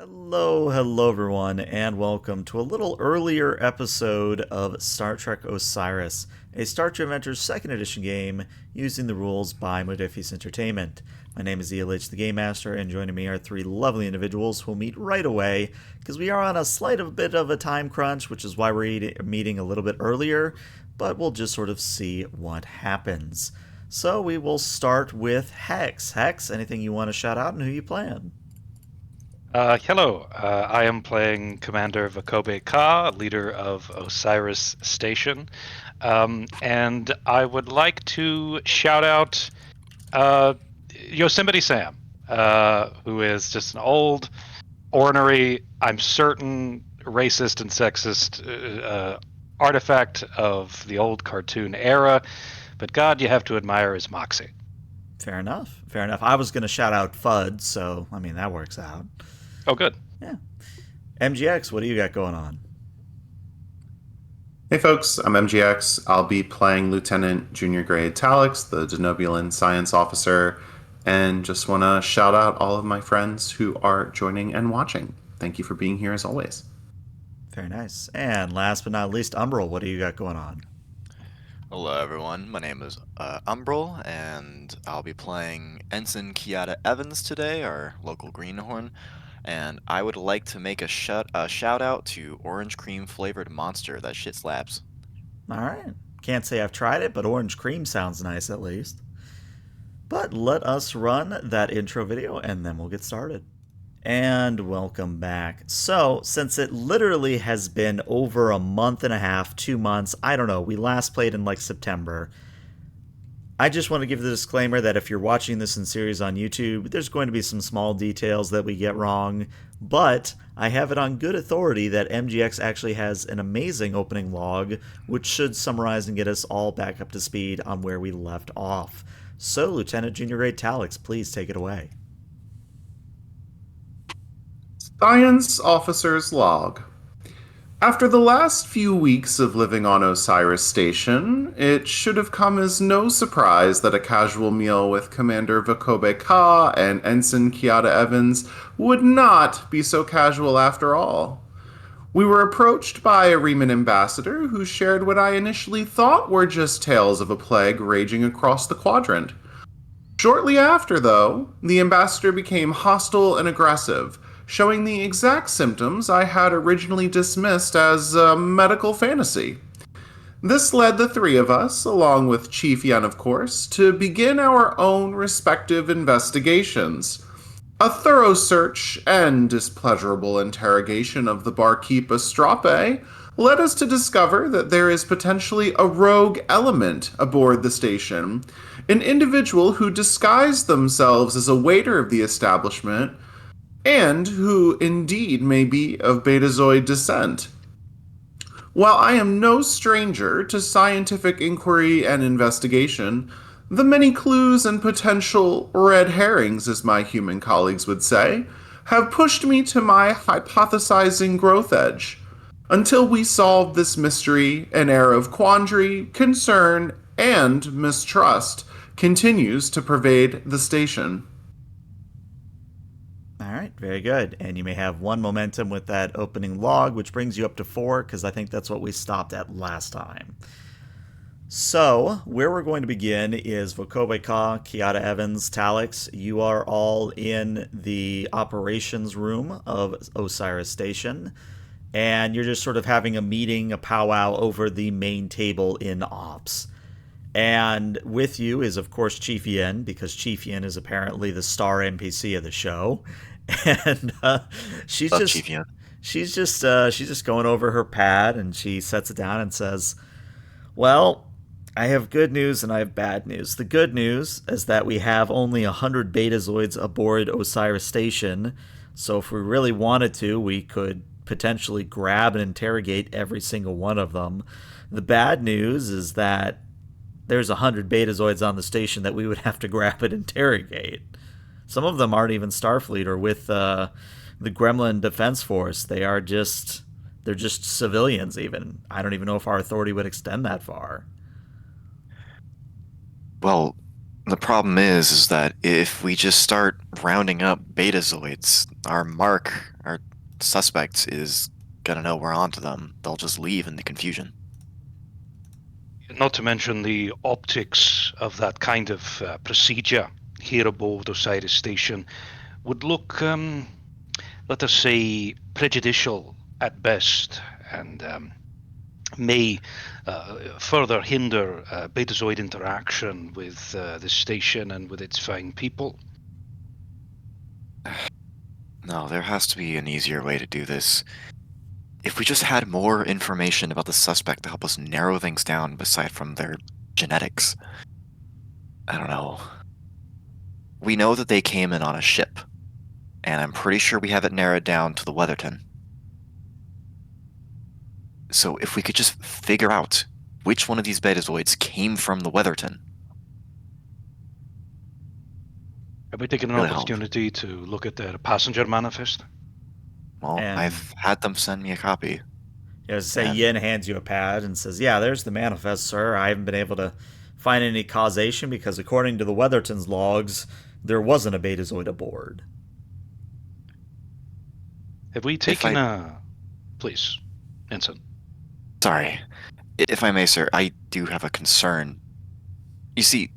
Hello everyone, and welcome to a little earlier episode of Star Trek Osiris, a Star Trek Adventures 2nd Edition game using the rules by Modiphius Entertainment. My name is E06, the Game Master, and joining me are three lovely individuals who will meet right away, because we are on a bit of a time crunch, which is why we're meeting a little bit earlier, but we'll just sort of see what happens. So we will start with Hex. Hex, anything you want to shout out and who you playing? Hello, I am playing Commander Vakobe Ka, leader of Osiris Station, and I would like to shout out Yosemite Sam, who is just an old, ornery, I'm certain, racist and sexist artifact of the old cartoon era, but God, you have to admire his moxie. Fair enough. Fair enough. I was going to shout out FUD, so, I mean, that works out. Oh, good. Yeah. MGX, what do you got going on? Hey folks, I'm MGX. I'll be playing Lieutenant Junior Grade Talix, the Denobulan Science Officer, and just want to shout out all of my friends who are joining and watching. Thank you for being here as always. Very nice. And last but not least, Umbral, what do you got going on? Hello, everyone. My name is Umbral, and I'll be playing Ensign Kiata Evans today, our local greenhorn. And I would like to make a shout out to Orange Cream Flavored Monster. That shit slaps. All right. Can't say I've tried it, but orange cream sounds nice at least. But let us run that intro video and then we'll get started. And welcome back. So, since it literally has been over a month and a half, 2 months, I don't know, we last played in like September. I just want to give the disclaimer that if you're watching this in series on YouTube, there's going to be some small details that we get wrong, but I have it on good authority that MGX actually has an amazing opening log, which should summarize and get us all back up to speed on where we left off. So, Lieutenant Junior Grade Talix, please take it away. Science Officer's Log. After the last few weeks of living on Osiris Station, it should have come as no surprise that a casual meal with Commander Vakobe Ka and Ensign Kiata Evans would not be so casual after all. We were approached by a Riemann ambassador who shared what I initially thought were just tales of a plague raging across the quadrant. Shortly after, though, the ambassador became hostile and aggressive, showing the exact symptoms I had originally dismissed as medical fantasy. This led the three of us, along with Chief Yen of course, to begin our own respective investigations. A thorough search and displeasurable interrogation of the barkeep Astrape led us to discover that there is potentially a rogue element aboard the station, an individual who disguised themselves as a waiter of the establishment, and who indeed may be of Betazoid descent. While I am no stranger to scientific inquiry and investigation, the many clues and potential red herrings, as my human colleagues would say, have pushed me to my hypothesizing growth edge. Until we solve this mystery, an air of quandary, concern, and mistrust continues to pervade the station. Alright, very good. And you may have 1 momentum with that opening log, which brings you up to 4, because I think that's what we stopped at last time. So, where we're going to begin is Vakobe Ka, Kiata Evans, Talix. You are all in the operations room of Osiris Station, and you're just sort of having a meeting, a powwow over the main table in Ops. And with you is, of course, Chief Yen, because Chief Yen is apparently the star NPC of the show. And she's Love just Chief Yen. she's just going over her pad, and she sets it down and says, "Well, I have good news and I have bad news. The good news is that we have only 100 Betazoids aboard Osiris Station, so if we really wanted to, we could potentially grab and interrogate every single one of them. The bad news is that there's 100 Betazoids on the station that we would have to grab and interrogate. Some of them aren't even Starfleet or with the Gremlin Defense Force. They're just civilians even. I don't even know if our authority would extend that far." Well, The problem is that if we just start rounding up betazoids, our suspect is gonna know we're onto them. They'll just leave in the confusion. Not to mention the optics of that kind of procedure here aboard Osiris Station would look, let us say, prejudicial at best, and may further hinder betazoid interaction with the station and with its fine people. No, there has to be an easier way to do this. If we just had more information about the suspect to help us narrow things down aside from their genetics. I don't know. We know that they came in on a ship, and I'm pretty sure we have it narrowed down to the Weatherton. So if we could just figure out which one of these betazoids came from the Weatherton. Have we taken an Really opportunity to look at their passenger manifest? Well, And- I've had them send me a copy. Say And- Yin hands you a pad and says, "Yeah, there's the manifest, sir. I haven't been able to find any causation because according to the Weatherton's logs, there wasn't a betazoid aboard." Have we taken a... Please, Ensign. Sorry. If I may, sir, I do have a concern. You see,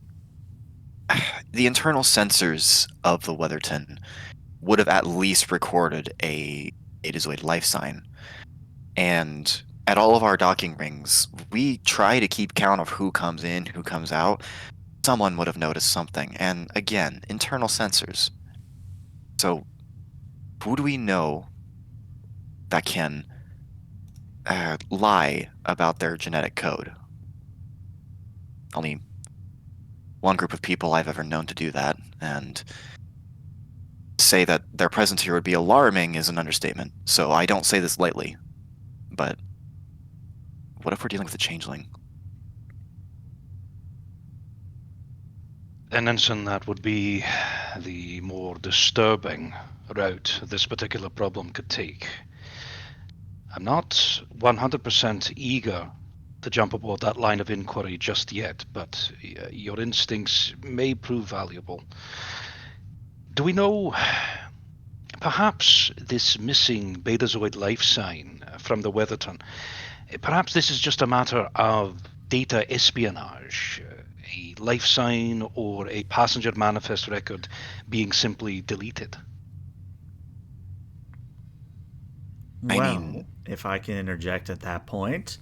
the internal sensors of the Weatherton would have at least recorded a betazoid life sign. And at all of our docking rings, we try to keep count of who comes in, who comes out. Someone would have noticed something. And again, internal sensors. So, who do we know that can lie about their genetic code? Only one group of people I've ever known to do that, and say that their presence here would be alarming is an understatement. So I don't say this lightly. But what if we're dealing with a changeling? And Ensign, that would be the more disturbing route this particular problem could take. I'm not 100% eager to jump aboard that line of inquiry just yet, but your instincts may prove valuable. Do we know, perhaps this missing betazoid life sign from the Weatherton, perhaps this is just a matter of data espionage, a life sign or a passenger manifest record being simply deleted? Well, if I can interject at that point,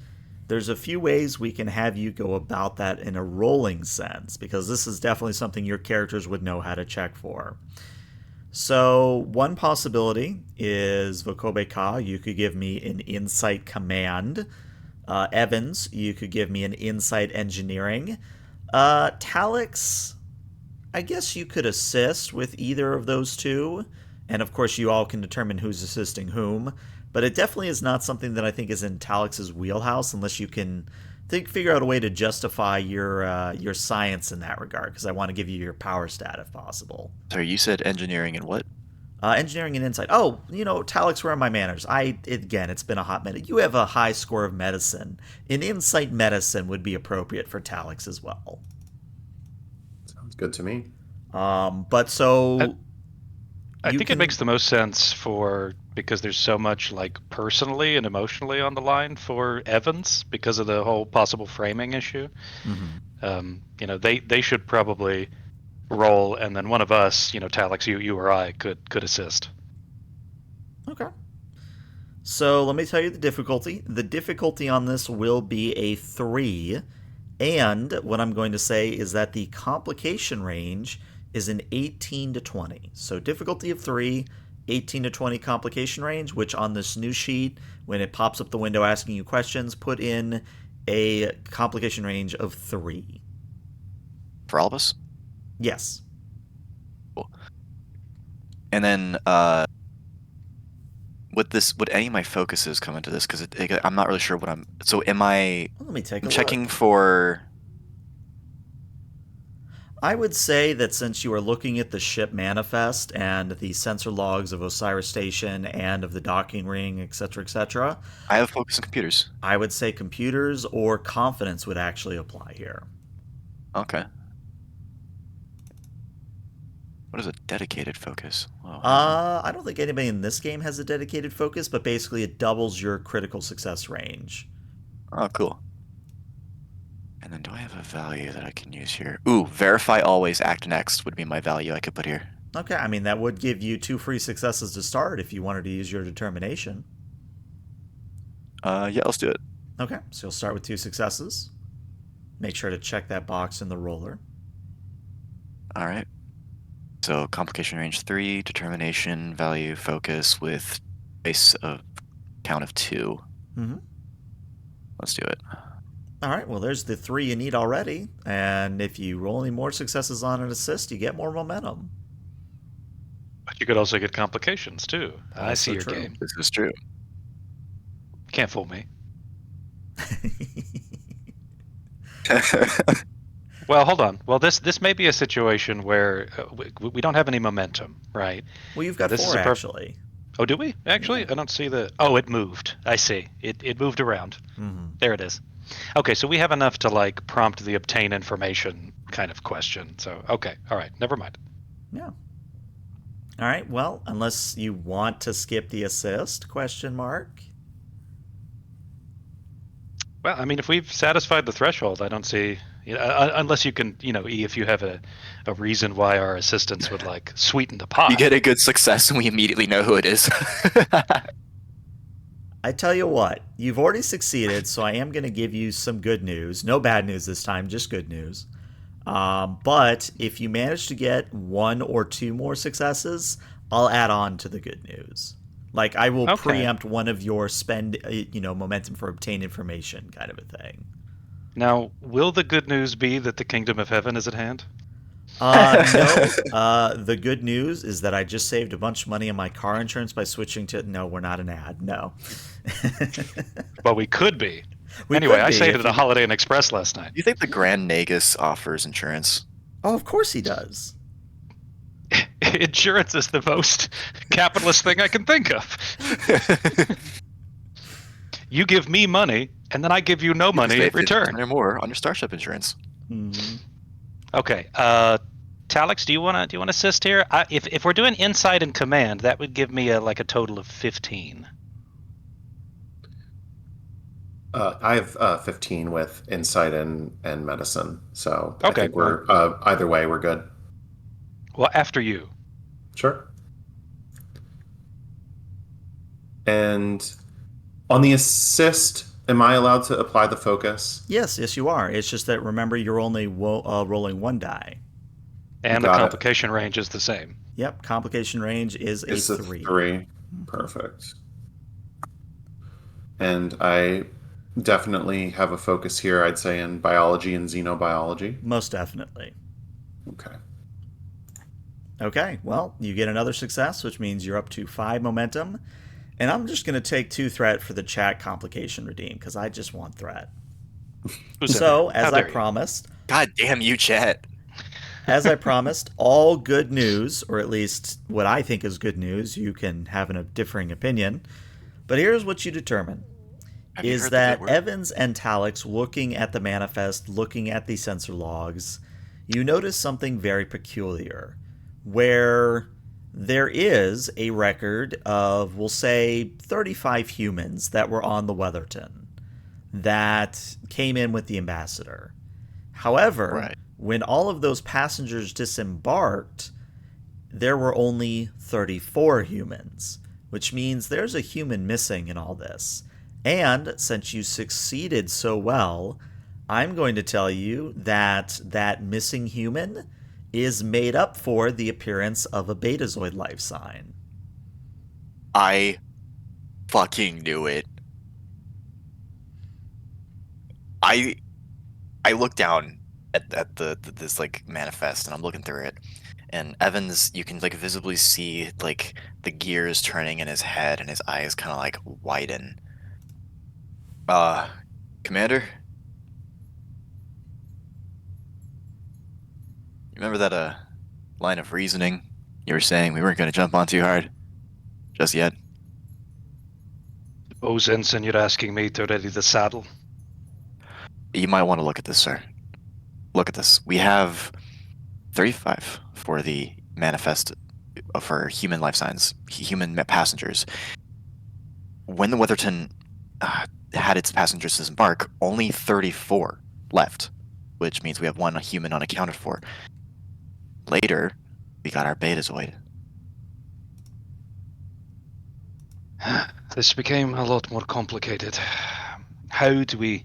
there's a few ways we can have you go about that in a rolling sense, because this is definitely something your characters would know how to check for. So, one possibility is Vokobe Ka, you could give me an insight command. Evans, you could give me an insight engineering. Talix, I guess you could assist with either of those two. And of course, you all can determine who's assisting whom. But it definitely is not something that I think is in Talix's wheelhouse unless you can figure out a way to justify your science in that regard, because I want to give you your power stat if possible. Sorry, you said engineering and what? Engineering and insight. Oh, Talix, where are my manners? Again, it's been a hot minute. You have a high score of medicine. An insight medicine would be appropriate for Talix as well. Sounds good to me. But so... I think it makes the most sense because there's so much personally and emotionally on the line for Evans because of the whole possible framing issue. Mm-hmm. They should probably roll, and then one of us, Talix, you or I could assist. Okay. So let me tell you the difficulty. The difficulty on this will be a 3, and what I'm going to say is that the complication range is an 18 to 20. So difficulty of 3, 18 to 20 complication range, which on this new sheet, when it pops up the window asking you questions, put in a complication range of 3. For all of us? Yes. Cool. And then, would any of my focuses come into this? Because I'm not really sure what I'm... So am I... Let me take a look. Checking for... I would say that since you are looking at the ship manifest and the sensor logs of Osiris Station and of the docking ring, etc., I have focus on computers. I would say computers or confidence would actually apply here. Okay. What is a dedicated focus? Whoa, I don't think anybody in this game has a dedicated focus, but basically it doubles your critical success range. oh, cool. And then do I have a value that I can use here? Ooh, verify always, act next would be my value I could put here. Okay, I mean, that would give you 2 free successes to start if you wanted to use your determination. Yeah, let's do it. Okay, so you'll start with 2 successes. Make sure to check that box in the roller. All right. So complication range 3, determination, value, focus with base of count of 2. Mm-hmm. Let's do it. All right, well, there's the 3 you need already. And if you roll any more successes on an assist, you get more momentum. But you could also get complications, too. I Also see your true. game. This is true. Can't fool me. Well, hold on. Well, this may be a situation where we don't have any momentum, right? Well, you've got This is 4, a actually. Oh, do we? Actually, Yeah. I don't see the... Oh, it moved. I see. It moved around. Mm-hmm. There it is. Okay, so we have enough to, like, prompt the obtain information kind of question. So, okay. All right. Never mind. Yeah. All right, well, unless you want to skip the assist, question mark. Well, I mean, if we've satisfied the threshold, I don't see... unless you can, E, if you have a reason why our assistants would, like, sweeten the pot. You get a good success and we immediately know who it is. I tell you what, you've already succeeded, so I am going to give you some good news. No bad news this time, just good news. But if you manage to get 1 or 2 more successes, I'll add on to the good news. Like, I will preempt one of your spend, momentum for obtain information kind of a thing. Now, will the good news be that the kingdom of heaven is at hand? No. The good news is that I just saved a bunch of money on my car insurance by switching to... No, we're not an ad. No. Well, we could be. We Anyway, could I be stayed if at a you- Holiday Inn Express last night. Do you think the Grand Nagus offers insurance? Oh, of course he does. Insurance is the most capitalist thing I can think of. You give me money, and then I give you no money in return. Or more on your Starship insurance. Mm-hmm. Okay, Talix, do you want to assist here? If we're doing insight and command, that would give me a total of 15. I have 15 with insight and medicine, so I Okay. think we're either way we're good. Well, after you. Sure. And on the assist, am I allowed to apply the focus? Yes, you are. It's just that, remember, you're only rolling 1 die. And the Got it. complication range is the same. Yep, complication range is a It's a 3. 3. Perfect. And I definitely have a focus here, I'd say, in biology and xenobiology. Most definitely. Okay. Okay, well, you get another success, which means you're up to 5 momentum. And I'm just going to take 2 threat for the chat complication redeem, because I just want threat. So, as I promised... God damn you, chat. As I promised, all good news, or at least what I think is good news, you can have a differing opinion, but here's what you determine, is that Evans and Talix, looking at the manifest, looking at the sensor logs, you notice something very peculiar, where there is a record of, we'll say, 35 humans that were on the Weatherton that came in with the ambassador. However, when all of those passengers disembarked, there were only 34 humans, which means there's a human missing in all this. And since you succeeded so well, I'm going to tell you that that missing human is made up for the appearance of a Betazoid life sign. I fucking knew it. I look down at this manifest, and I'm looking through it, and Evans, you can visibly see the gears turning in his head, and his eyes kind of widen. Commander, you remember that line of reasoning you were saying we weren't going to jump on too hard just yet? Suppose, Ensign, you're asking me to ready the saddle? You might want to look at this, sir. Look at this. We have 35 for the manifest for human life signs, human passengers. When the Weatherton had its passengers disembark, only 34 left, which means we have one human unaccounted for. Later, we got our Betazoid. This became a lot more complicated. How do we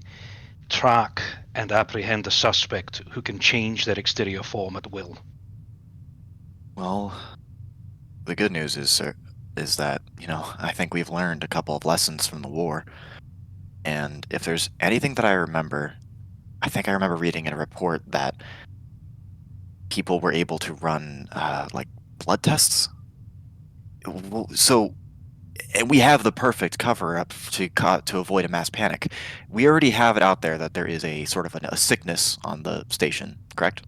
track and apprehend a suspect who can change their exterior form at will? Well, the good news is, sir, is that, I think we've learned a couple of lessons from the war. And if there's anything that I remember, I think I remember reading in a report that people were able to run, blood tests. So, and we have the perfect cover-up to avoid a mass panic. We already have it out there that there is a sort of a sickness on the station, correct?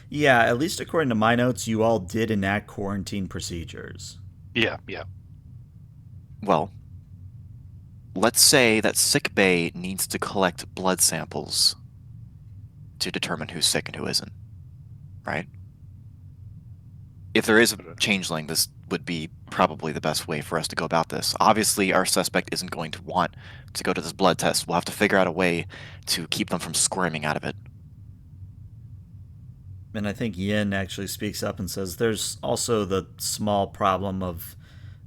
Yeah, at least according to my notes, you all did enact quarantine procedures. Yeah. Well, let's say that sick bay needs to collect blood samples to determine who's sick and who isn't, right? If there is a changeling, this would be probably the best way for us to go about this. Obviously, our suspect isn't going to want to go to this blood test. We'll have to figure out a way to keep them from squirming out of it. And I think Yin actually speaks up and says there's also the small problem of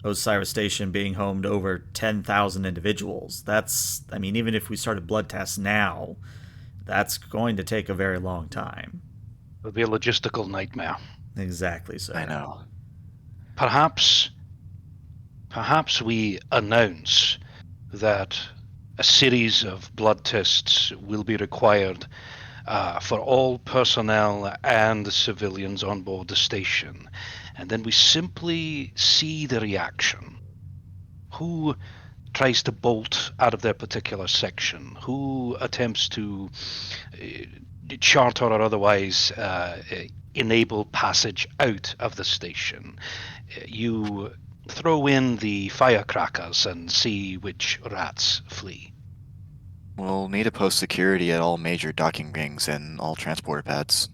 Osiris Station being home to over 10,000 individuals. Even if we started blood tests now, that's going to take a very long time. It would be a logistical nightmare. Exactly, sir. I know. Perhaps we announce that a series of blood tests will be required for all personnel and civilians on board the station. And then we simply see the reaction. Who tries to bolt out of their particular section? Who attempts to charter or otherwise enable passage out of the station? You throw in the firecrackers and see which rats flee. We'll need to post security at all major docking rings and all transporter pads.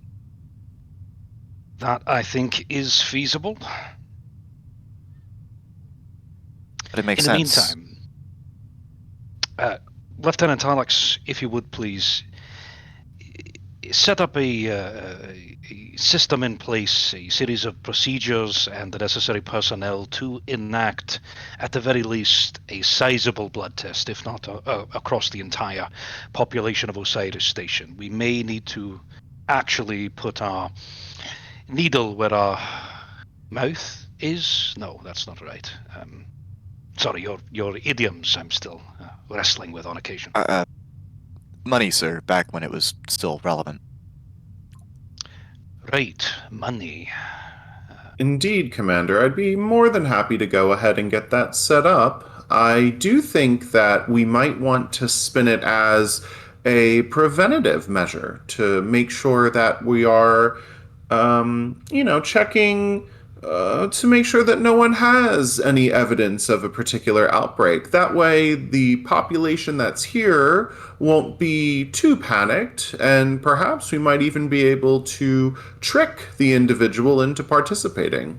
That, I think, is feasible. But it makes In the sense. meantime, Lieutenant Alex, if you would please, set up a system in place, a series of procedures and the necessary personnel to enact, at the very least, a sizable blood test, if not across the entire population of Osiris Station. We may need to actually put our needle where our mouth is. No, that's not right. Sorry, your idioms I'm still wrestling with on occasion. Money, sir, back when it was still relevant. Right, money. Indeed, Commander. I'd be more than happy to go ahead and get that set up. I do think that we might want to spin it as a preventative measure to make sure that we are, checking to make sure that no one has any evidence of a particular outbreak. That way, the population that's here won't be too panicked, and perhaps we might even be able to trick the individual into participating.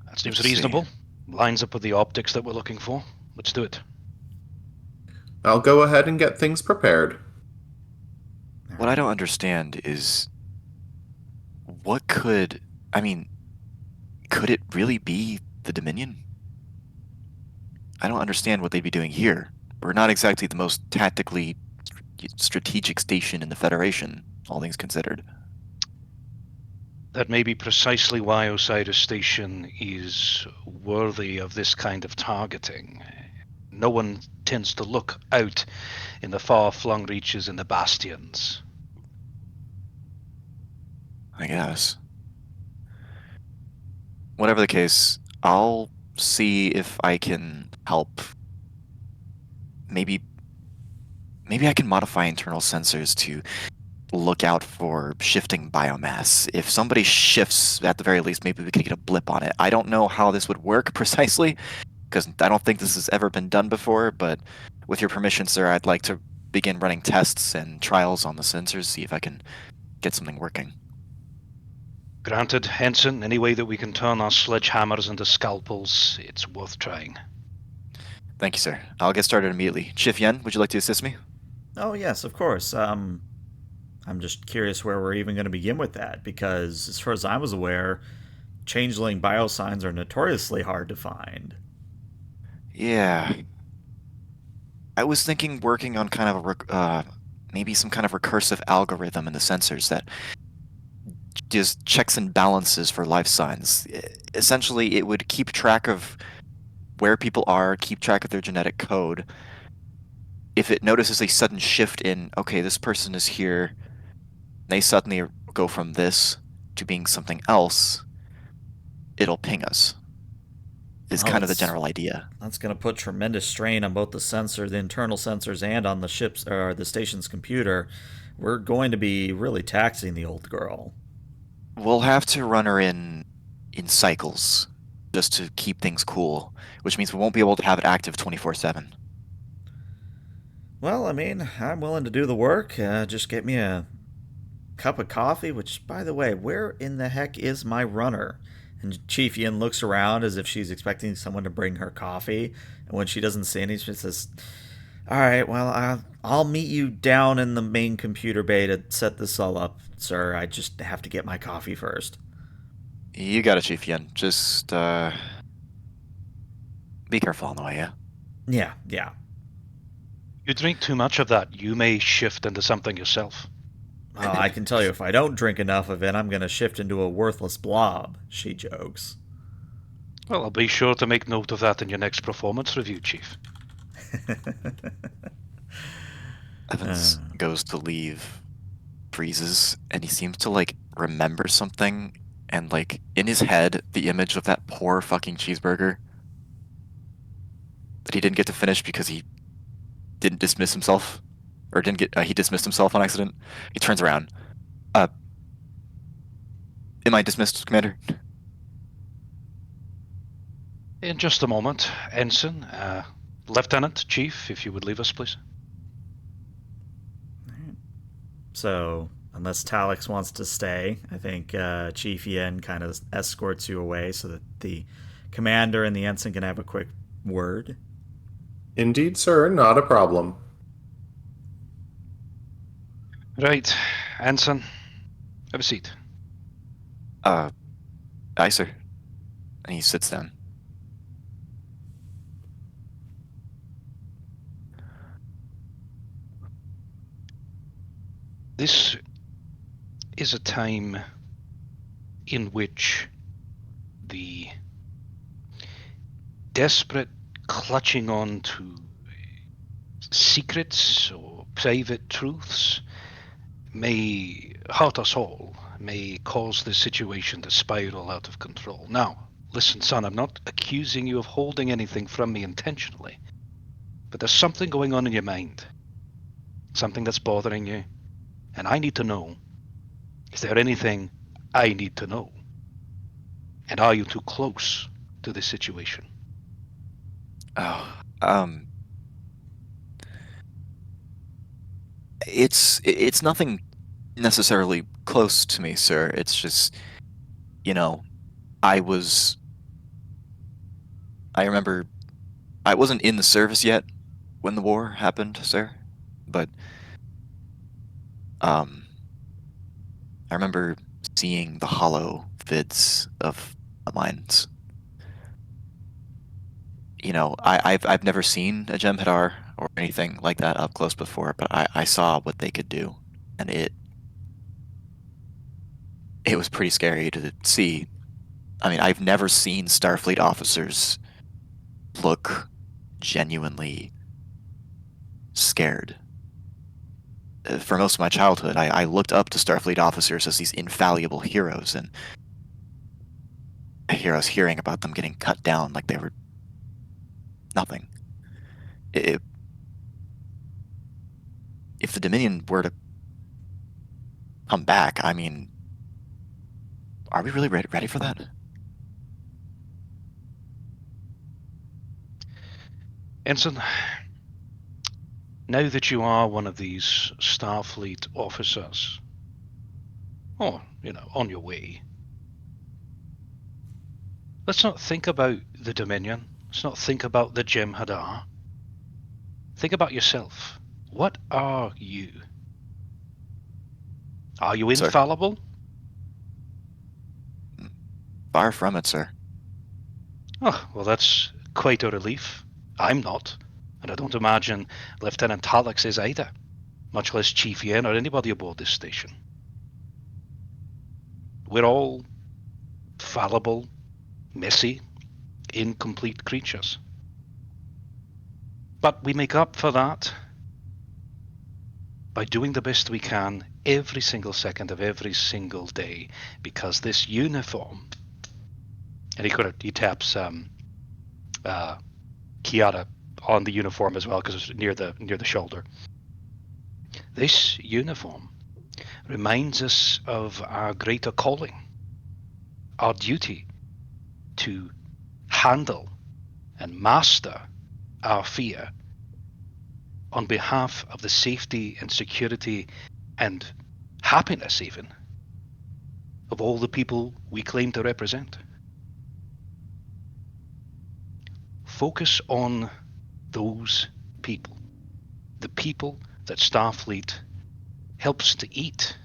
That seems reasonable. Lines up with the optics that we're looking for. Let's do it. I'll go ahead and get things prepared. What I don't understand is could it really be the Dominion? I don't understand what they'd be doing here. We're not exactly the most tactically strategic station in the Federation, all things considered. That may be precisely why Osiris Station is worthy of this kind of targeting. No one tends to look out in the far-flung reaches in the bastions. I guess. Whatever the case, I'll see if I can help. Maybe I can modify internal sensors to look out for shifting biomass. If somebody shifts, at the very least, maybe we can get a blip on it. I don't know how this would work precisely, because I don't think this has ever been done before, but with your permission, sir, I'd like to begin running tests and trials on the sensors, see if I can get something working. Granted, Henson, any way that we can turn our sledgehammers into scalpels, it's worth trying. Thank you, sir. I'll get started immediately. Chief Yen, would you like to assist me? Oh, yes, of course. I'm just curious where we're even going to begin with that, because as far as I was aware, changeling biosigns are notoriously hard to find. Yeah. I was thinking working on kind of maybe some kind of recursive algorithm in the sensors that just checks and balances for life signs. Essentially, it would keep track of where people are, keep track of their genetic code. If it notices a sudden shift in, okay, this person is here, they suddenly go from this to being something else, it'll ping us. Is Well, kind of the general idea. that's going to put tremendous strain on both the internal sensors, and on the ship's or the station's computer. We're going to be really taxing the old girl. We'll have to run her in cycles just to keep things cool, which means we won't be able to have it active 24/7. Well, I mean, I'm willing to do the work. Just get me a cup of coffee, which, by the way, where in the heck is my runner? And Chief Yin looks around as if she's expecting someone to bring her coffee. And when she doesn't see any, she says, "All right, well, I'll meet you down in the main computer bay to set this all up, sir. I just have to get my coffee first." You got it, Chief Yen. Just be careful on the way, yeah? Yeah. You drink too much of that, you may shift into something yourself. Well, I can tell you, if I don't drink enough of it, I'm going to shift into a worthless blob, she jokes. Well, I'll be sure to make note of that in your next performance review, Chief. Evans goes to leave, freezes, and he seems to, like, remember something, and, like, in his head, the image of that poor fucking cheeseburger that he didn't get to finish because he didn't dismiss himself, or didn't get, he dismissed himself on accident. He turns around. Am I dismissed, Commander? In just a moment, Ensign, Lieutenant, Chief, if you would leave us, please. So, unless Talix wants to stay, I think Chief Yen kind of escorts you away so that the commander and the ensign can have a quick word. Indeed, sir, not a problem. Right, Ensign, have a seat. Aye, sir. And he sits down. This is a time in which the desperate clutching on to secrets or private truths may hurt us all, may cause the situation to spiral out of control. Now, listen, son, I'm not accusing you of holding anything from me intentionally, but there's something going on in your mind, something that's bothering you, and I need to know. Is there anything I need to know? And are you too close to this situation? Oh, it's nothing necessarily close to me, sir. It's just, I remember I wasn't in the service yet when the war happened, sir, but I remember seeing the hollow vids of the mines. I've never seen a Jem'Hadar or anything like that up close before, but I saw what they could do, and it was pretty scary to see. I mean, I've never seen Starfleet officers look genuinely scared. For most of my childhood, I looked up to Starfleet officers as these infallible heroes, and I was hearing about them getting cut down like they were nothing. If the Dominion were to come back, I mean, are we really ready for that? Ensign, now that you are one of these Starfleet officers, or, on your way, Let's not think about the Dominion. Let's not think about the Jem'Hadar. Think about yourself. What are you? Are you Sir. infallible? Far from it, sir. Oh, well, that's quite a relief. I'm not, and I don't imagine Lieutenant Talix is either, much less Chief Yen or anybody aboard this station. We're all fallible, messy, incomplete creatures. But we make up for that by doing the best we can every single second of every single day, because this uniform, and he taps Kiara on the uniform as well, because it's near the shoulder. This uniform reminds us of our greater calling, our duty to handle and master our fear on behalf of the safety and security and happiness even of all the people we claim to represent. Focus on those people, the people that Starfleet helps to eat,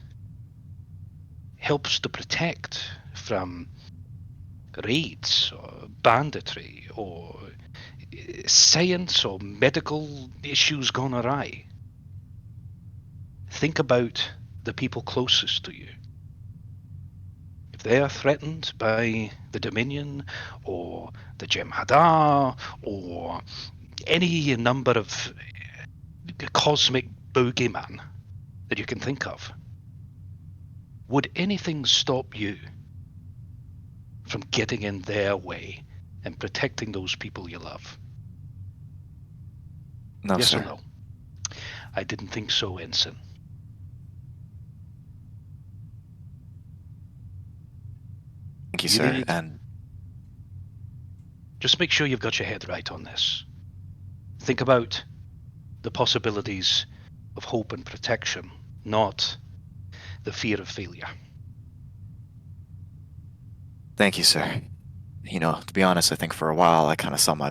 helps to protect from raids or banditry or science or medical issues gone awry. Think about the people closest to you. If they are threatened by the Dominion or the Jem'Hadar or any number of cosmic bogeyman that you can think of, would anything stop you from getting in their way and protecting those people you love? No, Yes sir. or no? I didn't think so, Ensign. Thank you, You sir. need- And Just make sure you've got your head right on this. Think about the possibilities of hope and protection, not the fear of failure. thank you, sir. To be honest, I think for a while I kind of saw my,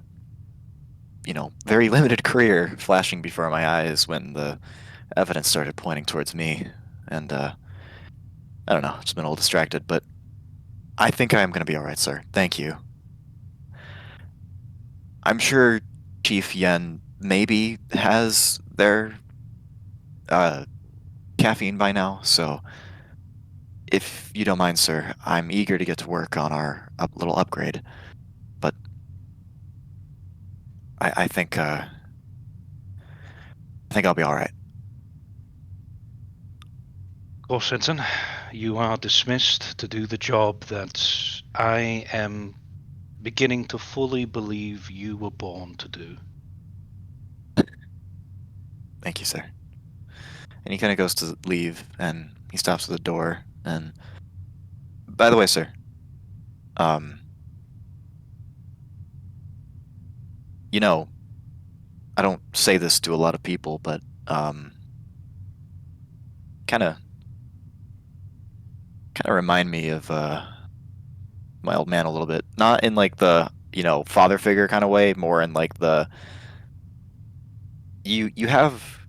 very limited career flashing before my eyes when the evidence started pointing towards me. And, I don't know, just been a little distracted, but I think I am going to be all right, sir. Thank you. I'm sure Chief Yen maybe has their caffeine by now, so if you don't mind, sir, I'm eager to get to work on our little upgrade. But I think I think I'll be all right. Of course, Ensign, you are dismissed to do the job that I am beginning to fully believe you were born to do. Thank you, sir. And he kind of goes to leave, and he stops at the door. And by the way, sir, you know, I don't say this to a lot of people, but kind of remind me of my old man a little bit. Not in like the father figure kind of way, more in like the you have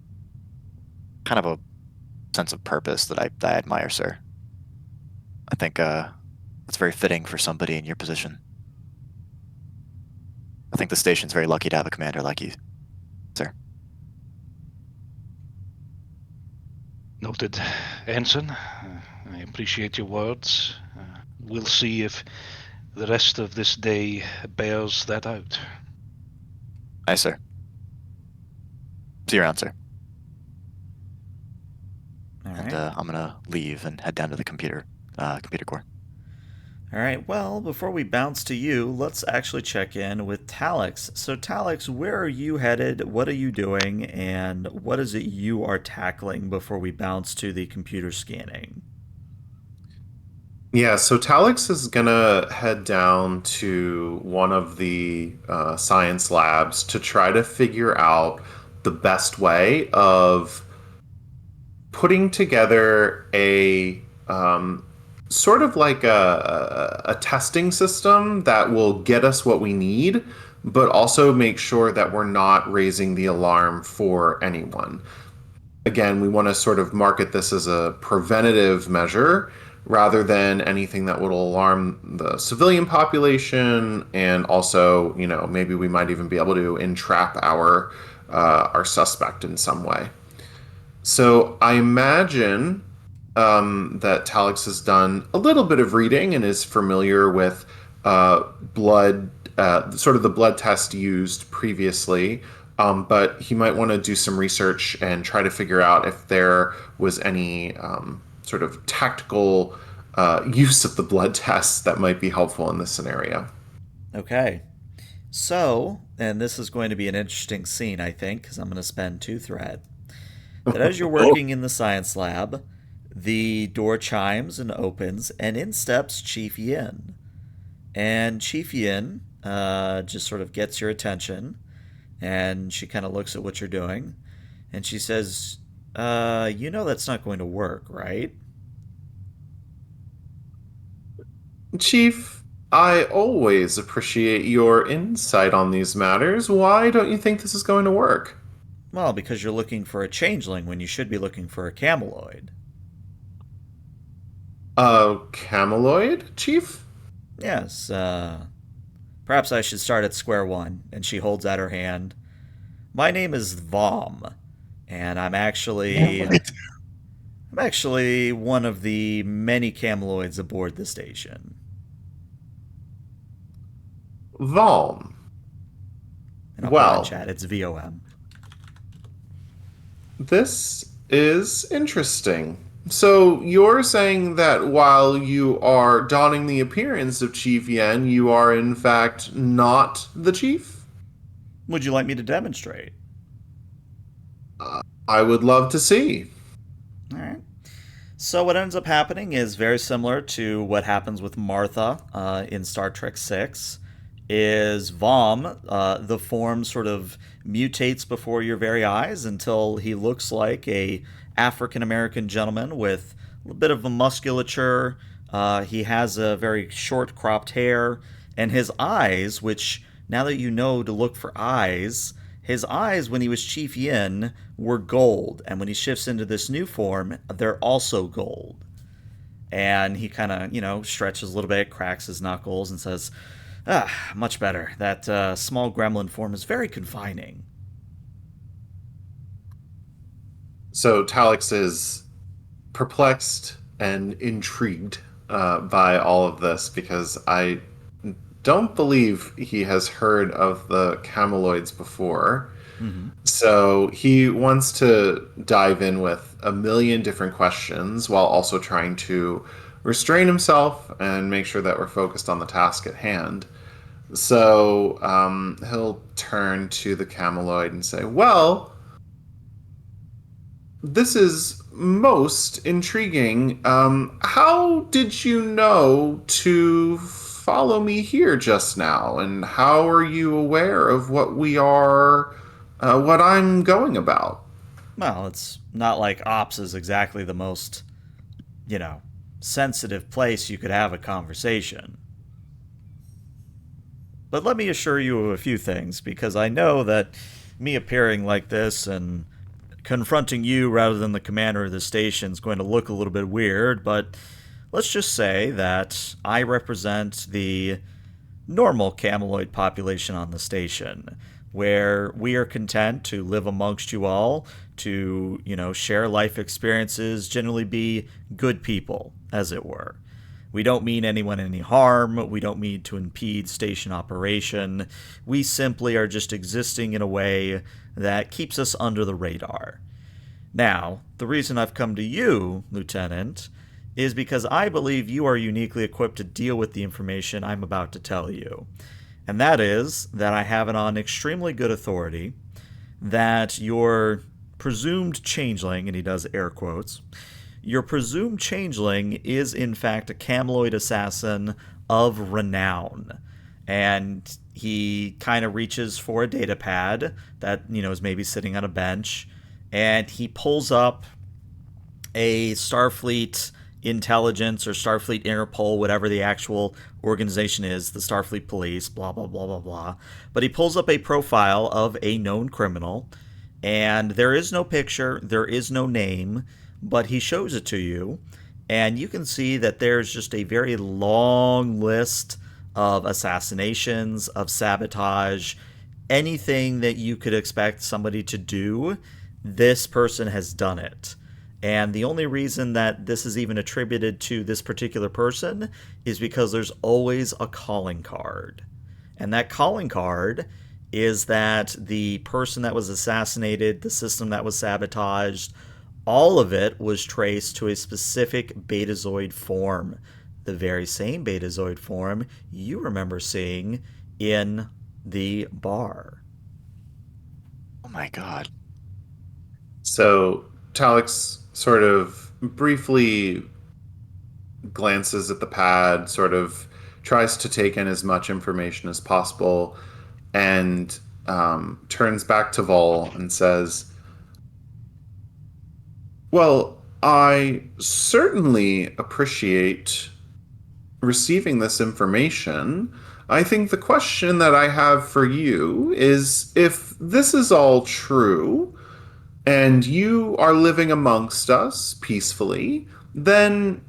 kind of a sense of purpose that I admire, sir. I think it's very fitting for somebody in your position. I think the station's very lucky to have a commander like you, sir. Noted, Ensign. I appreciate your words. We'll see if the rest of this day bears that out. Aye, sir. See you around, sir. All right. And I'm gonna leave and head down to the computer core. All right, well, before we bounce to you, let's actually check in with Talix. So, Talix, where are you headed? What are you doing? And what is it you are tackling before we bounce to the computer scanning? Yeah, so Talix is gonna head down to one of the science labs to try to figure out the best way of putting together a sort of like a testing system that will get us what we need, but also make sure that we're not raising the alarm for anyone. Again, we want to sort of market this as a preventative measure rather than anything that would alarm the civilian population, and also, maybe we might even be able to entrap our suspect in some way. So I imagine that Talix has done a little bit of reading and is familiar with blood, sort of the blood test used previously. But he might want to do some research and try to figure out if there was any sort of tactical use of the blood tests that might be helpful in this scenario. Okay. So, and this is going to be an interesting scene, I think, because I'm going to spend 2 thread. That as you're working in the science lab, the door chimes and opens, and in steps Chief Yin. And Chief Yin just sort of gets your attention, and she kind of looks at what you're doing, and she says, you know that's not going to work, right? Chief, I always appreciate your insight on these matters. Why don't you think this is going to work? Well, because you're looking for a changeling when you should be looking for a cameloid. A cameloid, Chief? Yes, perhaps I should start at square one. And she holds out her hand. My name is Vom, and I'm actually one of the many cameloids aboard the station. Valm. And I'll put it in Well, chat. It's VOM. this is interesting. So you're saying that while you are donning the appearance of Chief Yen, you are in fact not the chief? Would you like me to demonstrate? I would love to see. All right. So what ends up happening is very similar to what happens with Martha in Star Trek VI. Is Vom, the form sort of mutates before your very eyes until he looks like a African American gentleman with a bit of a musculature. He has a very short cropped hair, and his eyes, which now that you know to look for eyes, his eyes when he was Chief Yin were gold, and when he shifts into this new form, they're also gold. And he kind of, stretches a little bit, cracks his knuckles, and says, much better. That small gremlin form is very confining. So Talix is perplexed and intrigued by all of this because I don't believe he has heard of the cameloids before. Mm-hmm. So he wants to dive in with a million different questions while also trying to restrain himself and make sure that we're focused on the task at hand. So he'll turn to the cameloid and say, well, this is most intriguing. How did you know to follow me here just now? And how are you aware of what I'm going about? Well, it's not like Ops is exactly the most, you know, sensitive place you could have a conversation. But let me assure you of a few things, because I know that me appearing like this and confronting you rather than the commander of the station is going to look a little bit weird, but let's just say that I represent the normal cameloid population on the station, where we are content to live amongst you all, to, share life experiences, generally be good people, as it were. We don't mean anyone any harm. We don't mean to impede station operation. We simply are just existing in a way that keeps us under the radar. Now, the reason I've come to you, Lieutenant, is because I believe you are uniquely equipped to deal with the information I'm about to tell you. And that is that I have it on extremely good authority that your presumed changeling, and he does air quotes, your presumed changeling is in fact a cameloid assassin of renown. And he kind of reaches for a data pad that, is maybe sitting on a bench, and he pulls up a Starfleet intelligence or Starfleet Interpol, whatever the actual organization is, the Starfleet Police, blah, blah, blah, blah, blah. But he pulls up a profile of a known criminal, and there is no picture, there is no name, but he shows it to you, and you can see that there's just a very long list of assassinations, of sabotage, anything that you could expect somebody to do, this person has done it. And the only reason that this is even attributed to this particular person is because there's always a calling card. And that calling card is that the person that was assassinated, the system that was sabotaged, all of it was traced to a specific Betazoid form. The very same Betazoid form you remember seeing in the bar. Oh my god. So Talix sort of briefly glances at the pad, sort of tries to take in as much information as possible, and turns back to Vol and says, well, I certainly appreciate receiving this information. I think the question that I have for you is, if this is all true and you are living amongst us peacefully, then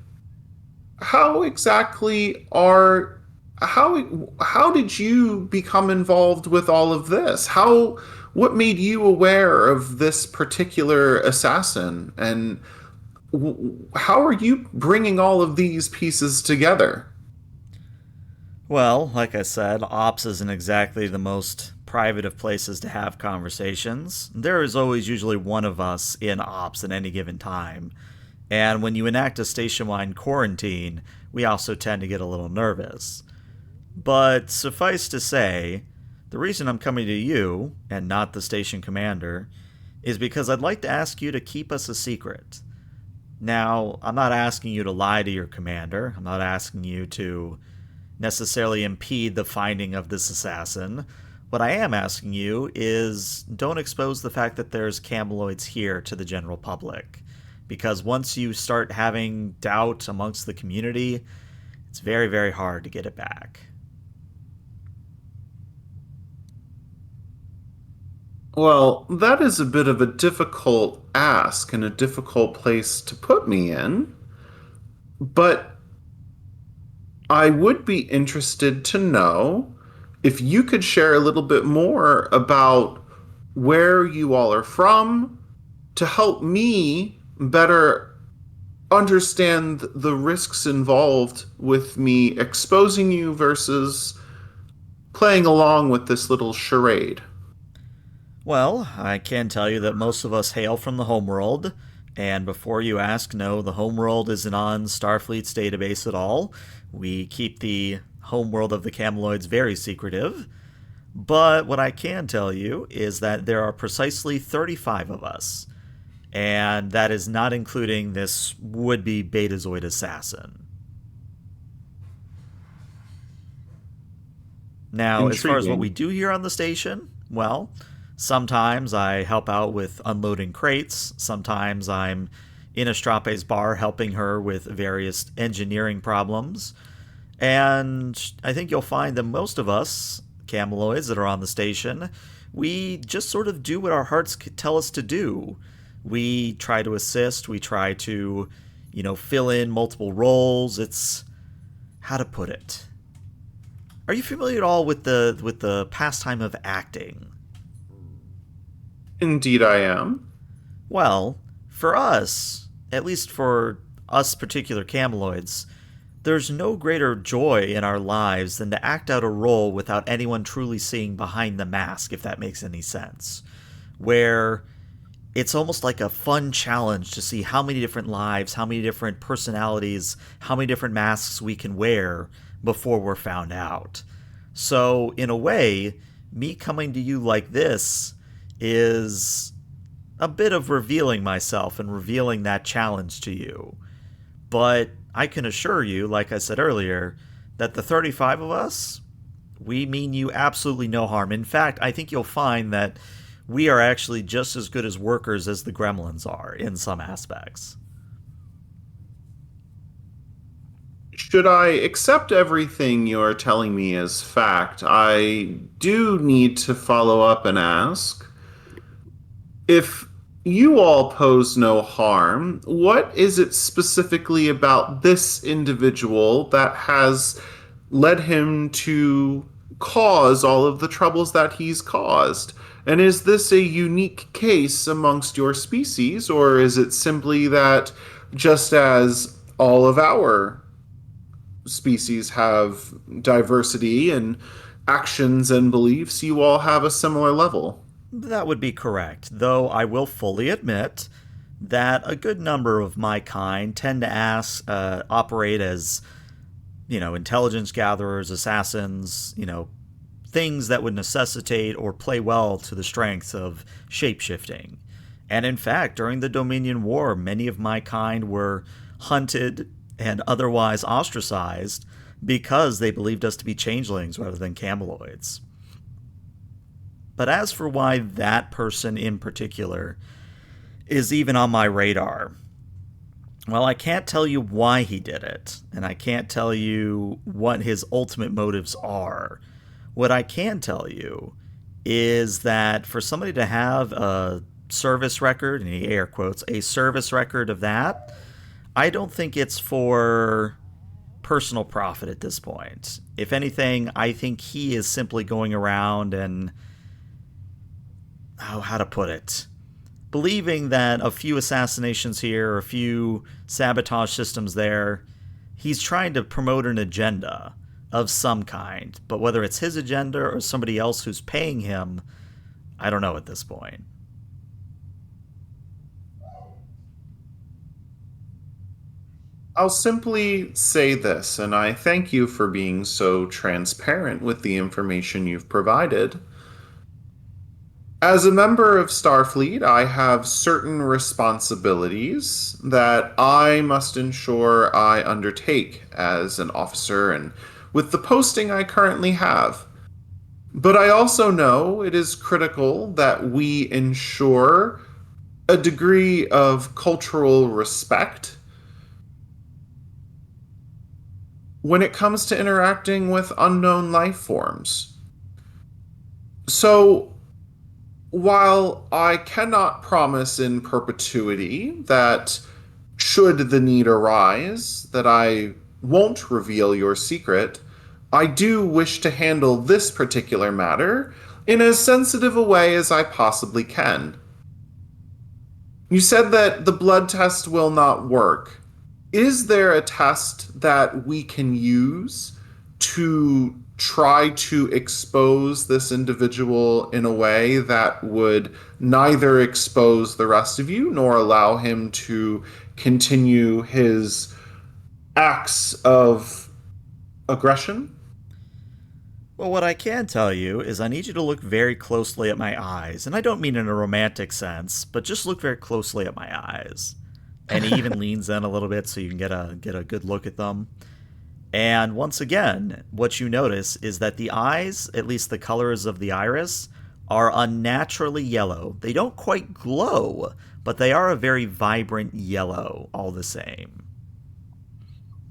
how exactly are how did you become involved with all of this? What made you aware of this particular assassin, and how are you bringing all of these pieces together? Well, like I said, Ops isn't exactly the most private of places to have conversations. There is always usually one of us in Ops at any given time. And when you enact a station-wide quarantine, we also tend to get a little nervous. But suffice to say, the reason I'm coming to you, and not the station commander, is because I'd like to ask you to keep us a secret. Now, I'm not asking you to lie to your commander. I'm not asking you to necessarily impede the finding of this assassin. What I am asking you is, don't expose the fact that there's Cameloids here to the general public. Because once you start having doubt amongst the community, it's very, very hard to get it back. Well, that is a bit of a difficult ask and a difficult place to put me in, but I would be interested to know if you could share a little bit more about where you all are from to help me better understand the risks involved with me exposing you versus playing along with this little charade. Well, I can tell you that most of us hail from the homeworld, and before you ask, no, the homeworld isn't on Starfleet's database at all. We keep the homeworld of the Cameloids very secretive. But what I can tell you is that there are precisely 35 of us, and that is not including this would-be Betazoid assassin. Now, as far as what we do here on the station, well, sometimes I help out with unloading crates. Sometimes I'm in Astrape's bar helping her with various engineering problems. And I think you'll find that most of us, Cameloids that are on the station, we just sort of do what our hearts tell us to do. We try to assist. We try to, fill in multiple roles. It's, how to put it? Are you familiar at all with the pastime of acting? Indeed, I am. Well, for us, at least for us particular Cameloids, there's no greater joy in our lives than to act out a role without anyone truly seeing behind the mask, if that makes any sense. Where it's almost like a fun challenge to see how many different lives, how many different personalities, how many different masks we can wear before we're found out. So, in a way, me coming to you like this is a bit of revealing myself and revealing that challenge to you. But I can assure you, like I said earlier, that the 35 of us, we mean you absolutely no harm. In fact, I think you'll find that we are actually just as good as workers as the gremlins are in some aspects. should I accept everything you're telling me as fact, I do need to follow up and ask if you all pose no harm, what is it specifically about this individual that has led him to cause all of the troubles that he's caused? And is this a unique case amongst your species, or is it simply that just as all of our species have diversity and actions and beliefs, you all have a similar level? That would be correct, though I will fully admit that a good number of my kind tend to operate as, intelligence gatherers, assassins, things that would necessitate or play well to the strengths of shapeshifting. And in fact, during the Dominion War, many of my kind were hunted and otherwise ostracized because they believed us to be changelings rather than cameloids. But as for why that person in particular is even on my radar, well, I can't tell you why he did it, and I can't tell you what his ultimate motives are. What I can tell you is that for somebody to have a service record, and he air quotes, a service record of that, I don't think it's for personal profit at this point. If anything, I think he is simply going around and, how to put it, believing that a few assassinations here, a few sabotage systems there, he's trying to promote an agenda of some kind. But whether it's his agenda or somebody else who's paying him, I don't know at this point. I'll simply say this, and I thank you for being so transparent with the information you've provided. As a member of Starfleet, I have certain responsibilities that I must ensure I undertake as an officer and with the posting I currently have. But I also know it is critical that we ensure a degree of cultural respect when it comes to interacting with unknown life forms. So, while I cannot promise in perpetuity that, should the need arise, that I won't reveal your secret, I do wish to handle this particular matter in as sensitive a way as I possibly can. You said that the blood test will not work. Is there a test that we can use to try to expose this individual in a way that would neither expose the rest of you nor allow him to continue his acts of aggression? Well, what I can tell you is I need you to look very closely at my eyes. And I don't mean in a romantic sense, but just look very closely at my eyes. And he even leans in a little bit so you can get a good look at them. And once again, what you notice is that the eyes, at least the colors of the iris, are unnaturally yellow. They don't quite glow, but they are a very vibrant yellow all the same.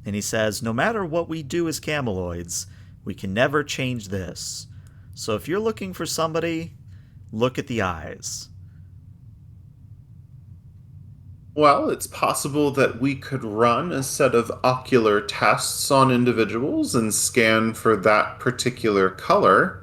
And he says, no matter what we do as cameloids, we can never change this. So if you're looking for somebody, look at the eyes. Well, it's possible that we could run a set of ocular tests on individuals and scan for that particular color.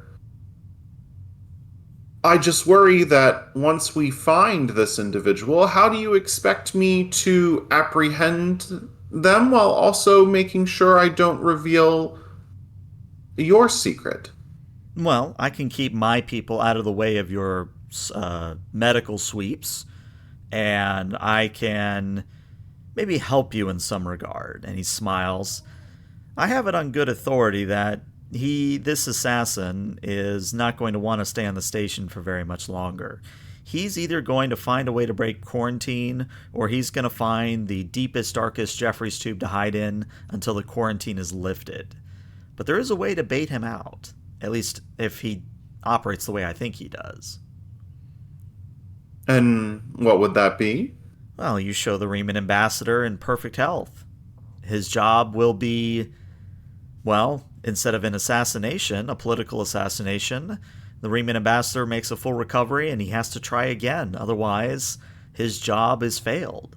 I just worry that once we find this individual, how do you expect me to apprehend them while also making sure I don't reveal your secret? Well, I can keep my people out of the way of your medical sweeps, and I can maybe help you in some regard. And he smiles. I have it on good authority that this assassin is not going to want to stay on the station for very much longer. He's either going to find a way to break quarantine, or he's going to find the deepest, darkest Jeffries tube to hide in until the quarantine is lifted. But there is a way to bait him out, at least if he operates the way I think he does. And what would that be? Well, you show the Riemann ambassador in perfect health. His job will be, well, instead of an assassination, a political assassination, the Riemann ambassador makes a full recovery and he has to try again. Otherwise, his job is failed.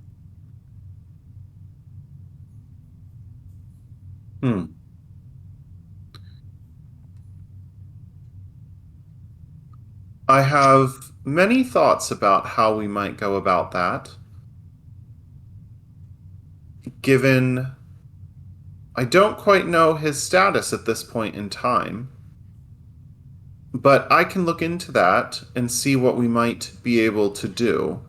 I have many thoughts about how we might go about that, given I don't quite know his status at this point in time. But I can look into that and see what we might be able to do.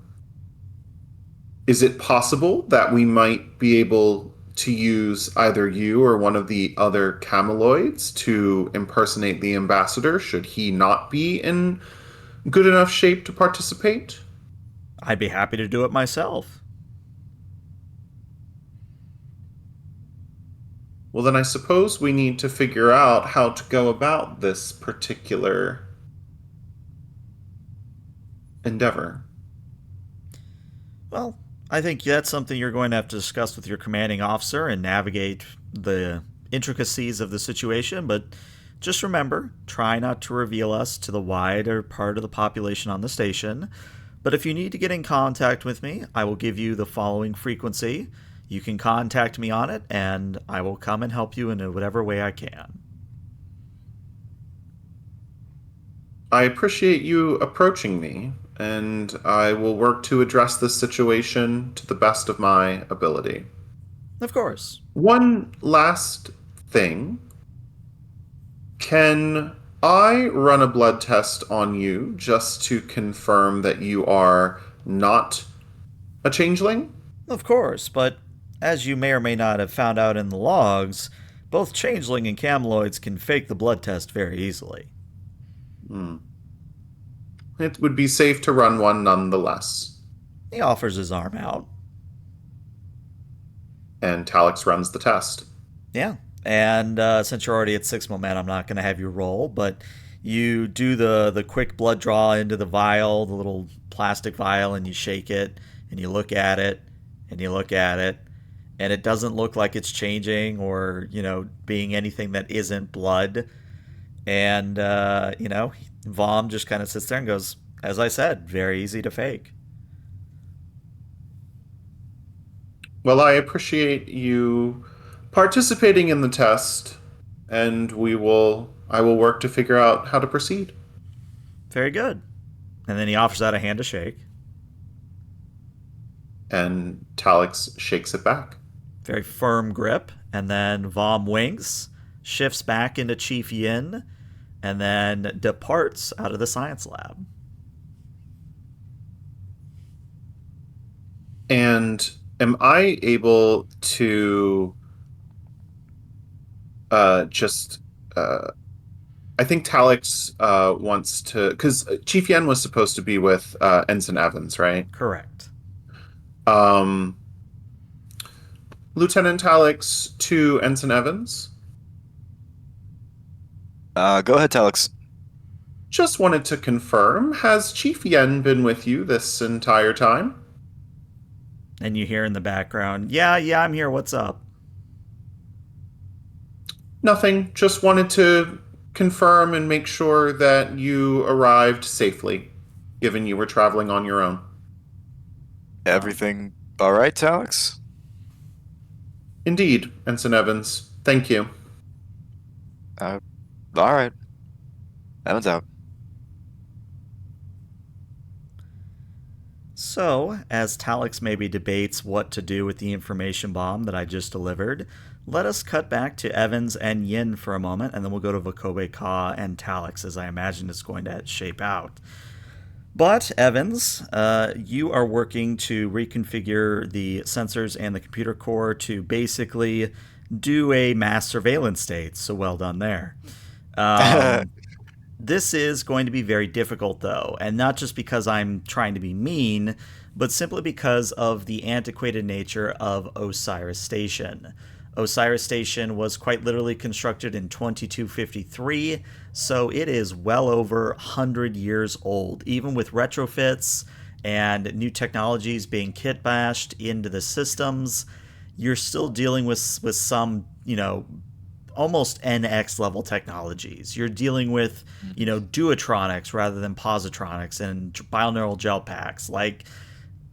Is it possible that we might be able to use either you or one of the other cameloids to impersonate the ambassador should he not be in good enough shape to participate? I'd be happy to do it myself. Well, then I suppose we need to figure out how to go about this particular endeavor. Well, I think that's something you're going to have to discuss with your commanding officer and navigate the intricacies of the situation, but just remember, try not to reveal us to the wider part of the population on the station. But if you need to get in contact with me, I will give you the following frequency. You can contact me on it, and I will come and help you in whatever way I can. I appreciate you approaching me, and I will work to address this situation to the best of my ability. Of course. One last thing. Can I run a blood test on you just to confirm that you are not a changeling? Of course, but as you may or may not have found out in the logs, both changeling and cameloids can fake the blood test very easily. It would be safe to run one nonetheless. He offers his arm out. And Talix runs the test. Yeah, and since you're already at 6 momentum, I'm not going to have you roll, but you do the quick blood draw into the vial, the little plastic vial, and you shake it, and you look at it, and you look at it, and it doesn't look like it's changing or, being anything that isn't blood. And, Vom just kind of sits there and goes, as I said, very easy to fake. Well, I appreciate you participating in the test, and I will work to figure out how to proceed. Very good. And then he offers out a hand to shake. And Talix shakes it back. Very firm grip. And then Vom winks, shifts back into Chief Yin, and then departs out of the science lab. And am I able to I think Talix wants to, because Chief Yen was supposed to be with Ensign Evans, right? Correct. Lieutenant Talix to Ensign Evans. Go ahead, Talix. Just wanted to confirm, has Chief Yen been with you this entire time? And you hear in the background, yeah, I'm here, what's up? Nothing. Just wanted to confirm and make sure that you arrived safely, given you were traveling on your own. Everything all right, Talix? Indeed, Ensign Evans. Thank you. All right. Evans out. So, as Talix maybe debates what to do with the information bomb that I just delivered, let us cut back to Evans and Yin for a moment, and then we'll go to Vakobe Ka and Talix, as I imagine it's going to shape out. But, Evans, you are working to reconfigure the sensors and the computer core to basically do a mass surveillance state, so well done there. This is going to be very difficult, though, and not just because I'm trying to be mean, but simply because of the antiquated nature of Osiris Station. Osiris Station was quite literally constructed in 2253, so it is well over 100 years old, even with retrofits and new technologies being kit-bashed into the systems. you're still dealing with some, almost NX level technologies. You're dealing with, duotronics rather than positronics and binaural gel packs. Like,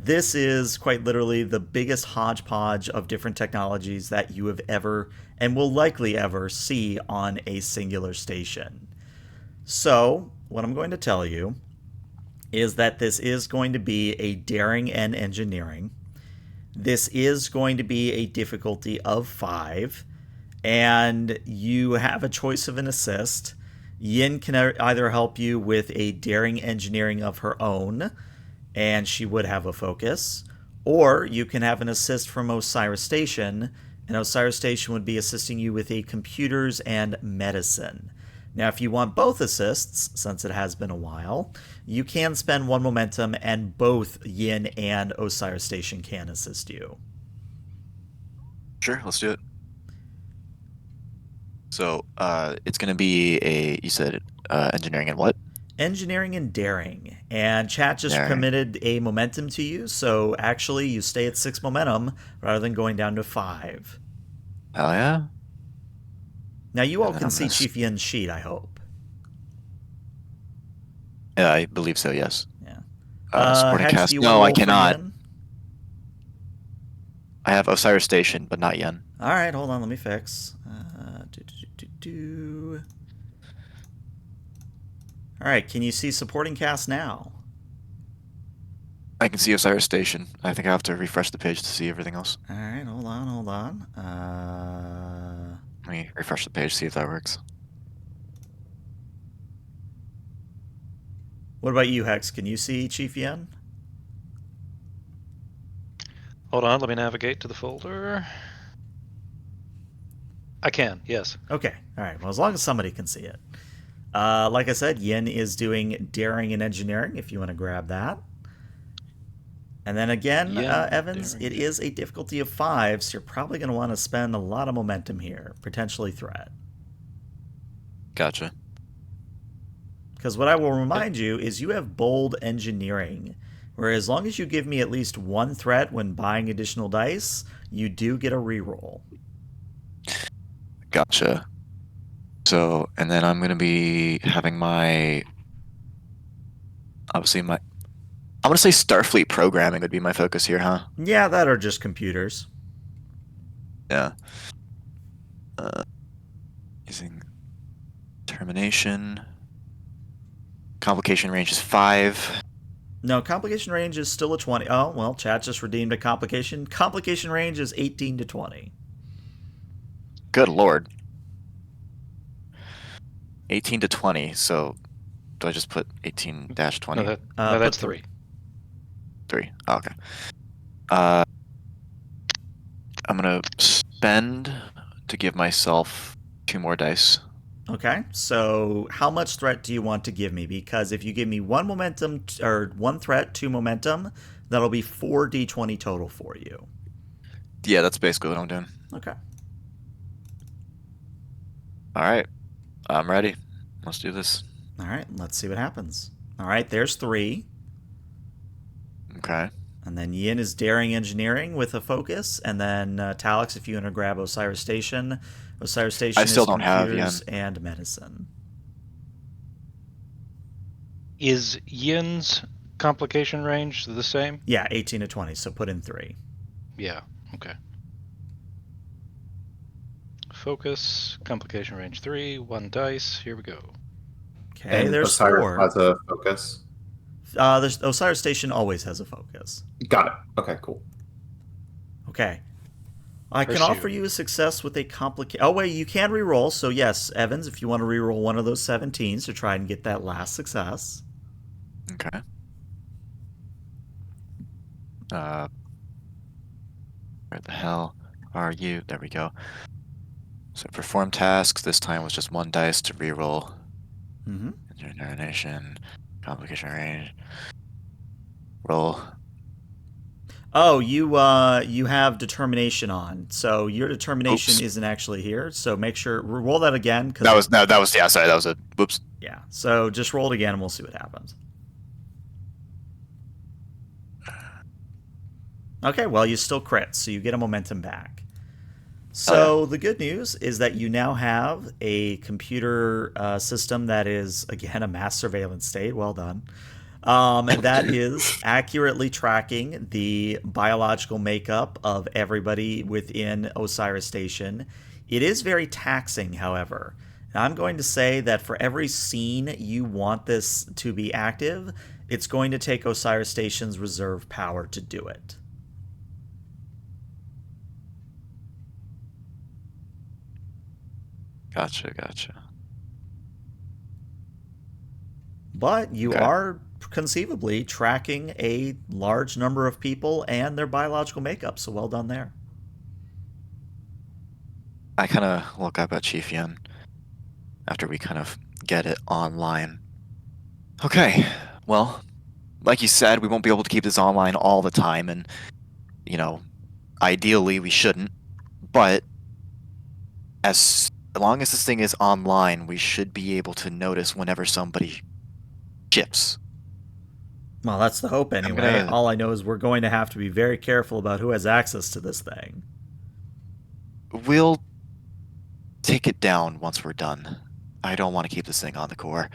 this is quite literally the biggest hodgepodge of different technologies that you have ever and will likely ever see on a singular station. So, what I'm going to tell you is that this is going to be a daring and engineering. This is going to be a difficulty of 5, and you have a choice of an assist. Yin can either help you with a daring engineering of her own, and she would have a focus, or you can have an assist from Osiris Station, and Osiris Station would be assisting you with a computers and medicine. Now, if you want both assists, since it has been a while, you can spend 1 momentum, and both Yin and Osiris Station can assist you. Sure, let's do it. So, it's going to be you said engineering and what? Engineering and daring. And chat just committed a momentum to you, so actually you stay at 6 momentum rather than going down to 5. Hell yeah. Now, you all can see Chief Yin's sheet, I hope. Yeah, I believe so, yes. Yeah. Supporting Hex, cast. do you No, want I to roll for cannot. Yin? I have Osiris Station, but not Yen. All right, hold on, let me fix. All right, can you see supporting cast now? I can see Osiris Station. I think I have to refresh the page to see everything else. All right, hold on. Let me refresh the page, see if that works. What about you, Hex? Can you see Chief Yin? Hold on, let me navigate to the folder. I can, yes. Okay, all right. Well, as long as somebody can see it. Like I said, Yin is doing daring and engineering, if you want to grab that. And then again, Evans, it is a difficulty of 5, so you're probably going to want to spend a lot of momentum here, potentially threat. Gotcha. Because what I will remind you is you have bold engineering, where as long as you give me at least 1 threat when buying additional dice, you do get a reroll. Gotcha. So, and then I'm going to be having I'm going to say Starfleet programming would be my focus here, huh? Yeah, that or just computers. Yeah. Using termination. Complication range is 5. No, complication range is still a 20. Oh, well, chat just redeemed a complication. Complication range is 18 to 20. Good lord. 18 to 20, so do I just put 18-20? No, that's 3. 3. Oh, okay. I'm going to spend to give myself 2 more dice. Okay, so how much threat do you want to give me? Because if you give me 1 momentum, or 1 threat, 2 momentum, that'll be 4 d20 total for you. Yeah, that's basically what I'm doing. Okay. All right. I'm ready. Let's do this. All right, let's see what happens. All right, there's 3. Okay. And then Yin is daring engineering with a focus. And then Talix, if you want to grab Osiris Station. Osiris Station I still is don't have computers Yin. and medicine. Is Yin's complication range the same? Yeah, 18 to 20, so put in 3. Yeah, okay. Focus, complication range 3, 1 dice, here we go. Okay, And there's Osiris 4. has a focus. Osiris Station always has a focus. Got it. Okay, cool. Okay. I can Pursue. offer you a success with a complicated... Oh, wait, you can reroll. So, yes, Evans, if you want to reroll one of those 17s to try and get that last success. Okay. Where the hell are you? There we go. So perform tasks. This time was just 1 dice to reroll. Mm-hmm. Generation, complication range. Roll. Oh, you have determination on. So your determination isn't actually here. So make sure... Roll that again. That was yeah, sorry, that was a... Whoops. Yeah, so just roll it again and we'll see what happens. Okay, well, you still crit, so you get a momentum back. So the good news is that you now have a computer system that is, again, a mass surveillance state. Well done. That is accurately tracking the biological makeup of everybody within Osiris Station. It is very taxing, however. And I'm going to say that for every scene you want this to be active, it's going to take Osiris Station's reserve power to do it. Gotcha. But you Okay. are conceivably tracking a large number of people and their biological makeup, so well done there. I kind of look up at Chief Yun after we kind of get it online. Okay, well, like you said, we won't be able to keep this online all the time, and, ideally we shouldn't, but as long as this thing is online, we should be able to notice whenever somebody ships. Well, that's the hope anyway. gonna- All I know is we're going to have to be very careful about who has access to this thing. We'll take it down once we're done. I don't want to keep this thing on the core.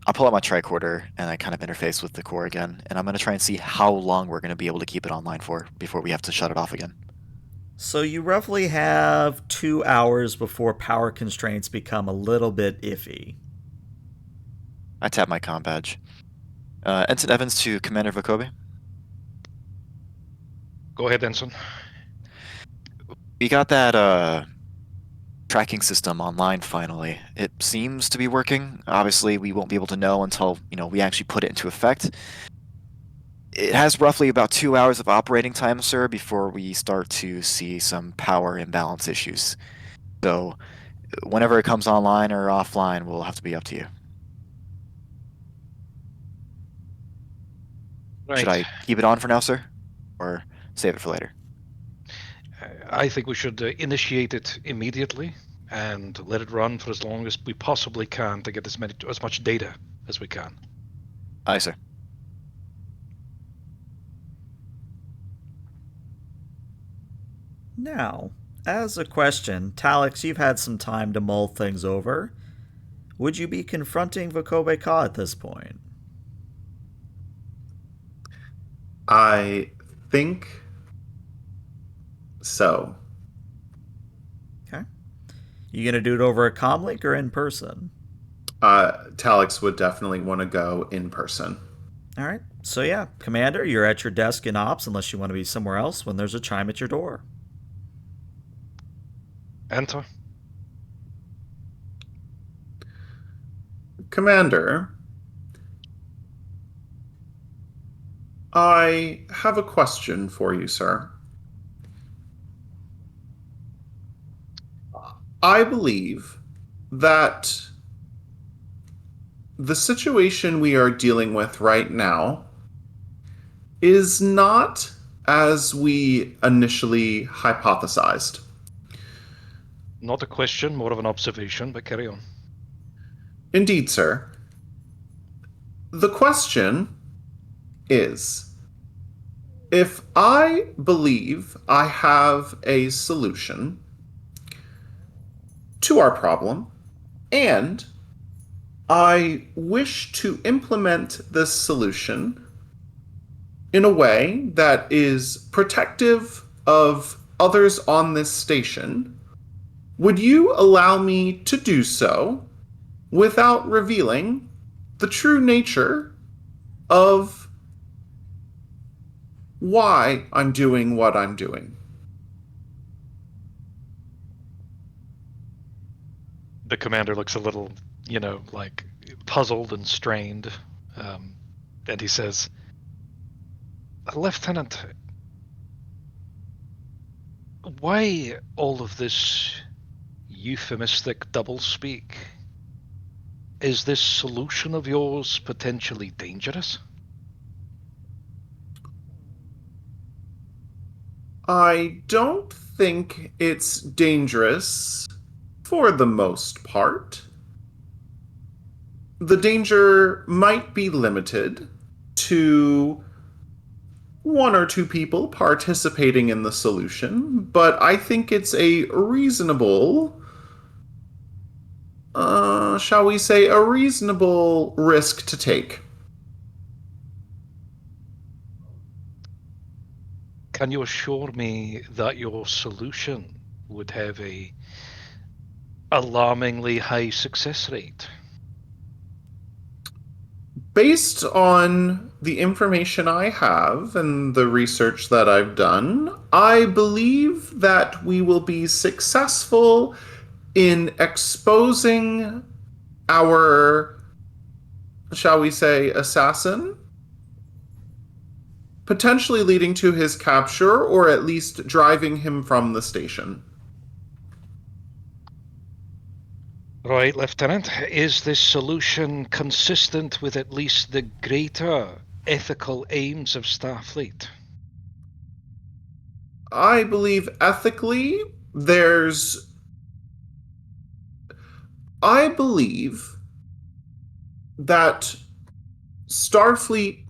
I'll pull out my tricorder and I kind of interface with the core again, and I'm going to try and see how long we're going to be able to keep it online for before we have to shut it off again. So you roughly have 2 hours before power constraints become a little bit iffy. I tap my comm badge. Ensign Evans to Commander Vakobi. Go ahead, Ensign. We got that tracking system online finally. It seems to be working. Obviously, we won't be able to know until, we actually put it into effect. It has roughly about 2 hours of operating time, sir, before we start to see some power imbalance issues. So, whenever it comes online or offline, will have to be up to you. Right. Should I keep it on for now, sir? Or save it for later? I think we should initiate it immediately and let it run for as long as we possibly can to get as much data as we can. Aye, sir. Now, as a question, Talix, you've had some time to mull things over. Would you be confronting Vakobe Ka at this point? I think so. Okay. You gonna do it over a comlink or in person? Talix would definitely want to go in person. All right. So yeah, Commander, you're at your desk in ops unless you want to be somewhere else when there's a chime at your door. Enter. Commander, I have a question for you, sir. I believe that the situation we are dealing with right now is not as we initially hypothesized. Not a question, more of an observation, but carry on. Indeed, sir. The question is, if I believe I have a solution to our problem, and I wish to implement this solution in a way that is protective of others on this station, would you allow me to do so without revealing the true nature of why I'm doing what I'm doing? The commander looks a little, like puzzled and strained. And he says, Lieutenant, why all of this euphemistic doublespeak? Is this solution of yours potentially dangerous? I don't think it's dangerous for the most part. The danger might be limited to one or two people participating in the solution, but I think it's a reasonable, shall we say, a reasonable risk to take. Can you assure me that your solution would have a alarmingly high success rate? Based on the information I have and the research that I've done, I believe that we will be successful in exposing our, shall we say, assassin, potentially leading to his capture or at least driving him from the station. Right, Lieutenant. Is this solution consistent with at least the greater ethical aims of Starfleet? I believe ethically, there's. I believe that Starfleet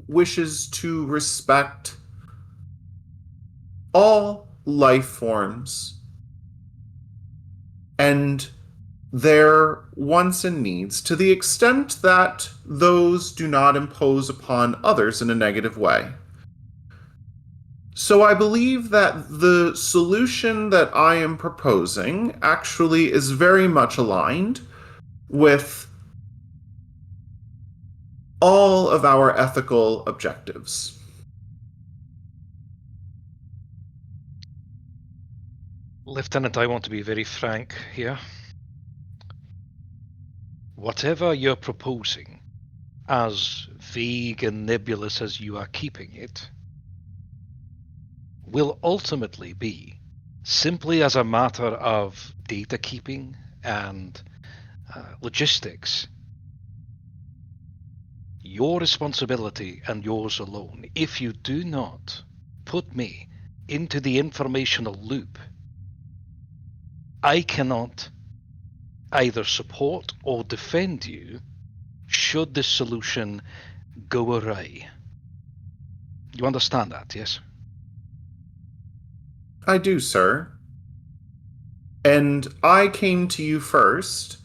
wishes to respect all life forms and their wants and needs to the extent that those do not impose upon others in a negative way. So I believe that the solution that I am proposing actually is very much aligned with all of our ethical objectives. Lieutenant, I want to be very frank here. Whatever you're proposing, as vague and nebulous as you are keeping it, will ultimately be simply as a matter of data keeping and logistics. Your responsibility and yours alone. If you do not put me into the informational loop, I cannot either support or defend you should this solution go awry. You understand that, yes? I do, sir. And I came to you first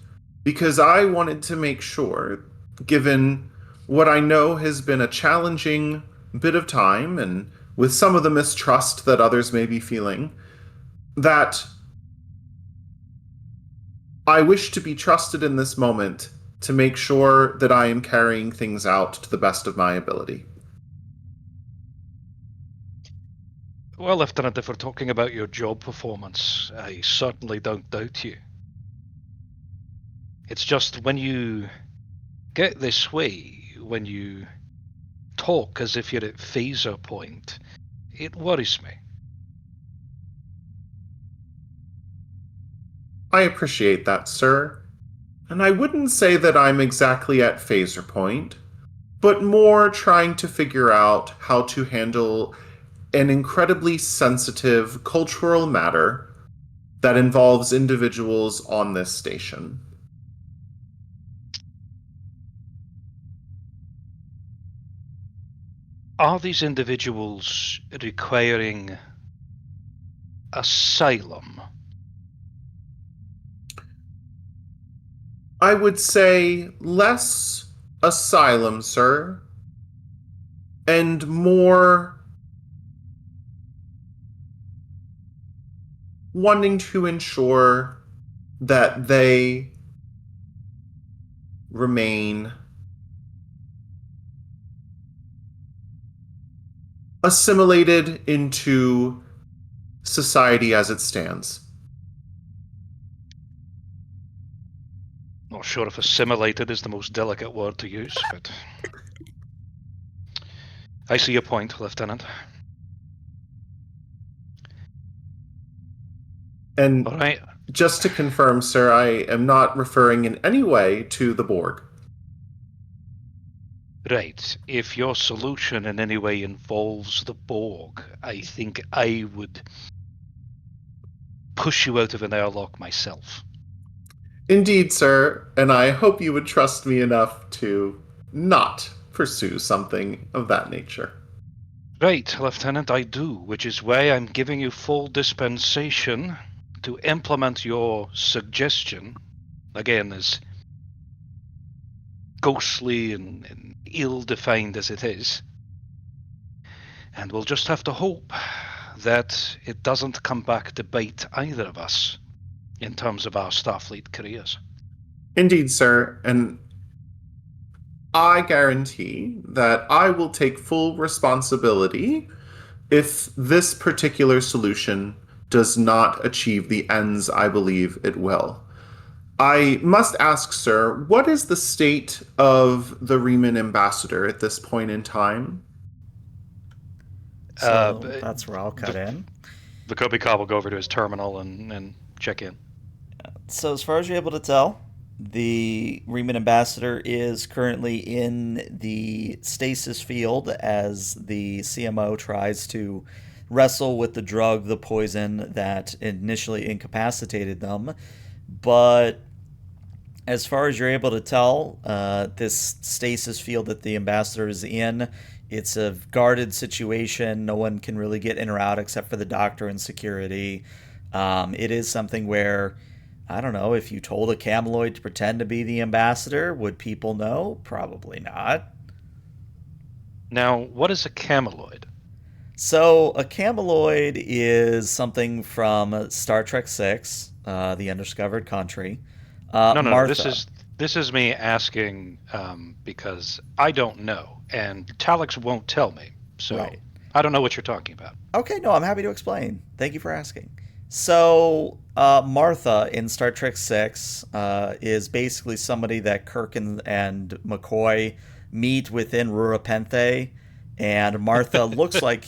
because I wanted to make sure, given what I know has been a challenging bit of time and with some of the mistrust that others may be feeling, that I wish to be trusted in this moment to make sure that I am carrying things out to the best of my ability. Well, Lieutenant, if we're talking about your job performance, I certainly don't doubt you. It's just when you get this way, when you talk as if you're at phaser point, it worries me. I appreciate that, sir. And I wouldn't say that I'm exactly at phaser point, but more trying to figure out how to handle an incredibly sensitive cultural matter that involves individuals on this station. Are these individuals requiring asylum? I would say less asylum, sir, and more wanting to ensure that they remain assimilated into society as it stands. Not sure if assimilated is the most delicate word to use, but I see your point, Lieutenant. And All right. just to confirm, sir, I am not referring in any way to the Borg. Right. If your solution in any way involves the Borg, I think I would push you out of an airlock myself. Indeed, sir, and I hope you would trust me enough to not pursue something of that nature. Right, Lieutenant, I do, which is why I'm giving you full dispensation to implement your suggestion. Again, as ghostly and ill-defined as it is. And we'll just have to hope that it doesn't come back to bite either of us in terms of our Starfleet careers. Indeed, sir, and I guarantee that I will take full responsibility if this particular solution does not achieve the ends I believe it will. I must ask, sir, what is the state of the Riemann ambassador at this point in time? So that's where I'll cut in. The Kobe Cobb will go over to his terminal and check in. So as far as you're able to tell, the Riemann ambassador is currently in the stasis field as the CMO tries to wrestle with the drug, the poison that initially incapacitated them. But as far as you're able to tell, this stasis field that the ambassador is in, it's a guarded situation. No one can really get in or out except for the doctor and security. It is something where, I don't know, if you told a cameloid to pretend to be the ambassador, would people know? Probably not. Now, what is a cameloid? So, a cameloid is something from Star Trek VI, The Undiscovered Country. No, Martha. this is me asking because I don't know, and Talix won't tell me, so Right. I don't know what you're talking about. Okay, no, I'm happy to explain. Thank you for asking. So, Martha in Star Trek VI is basically somebody that Kirk and McCoy meet within Rurapenthe, and Martha looks like,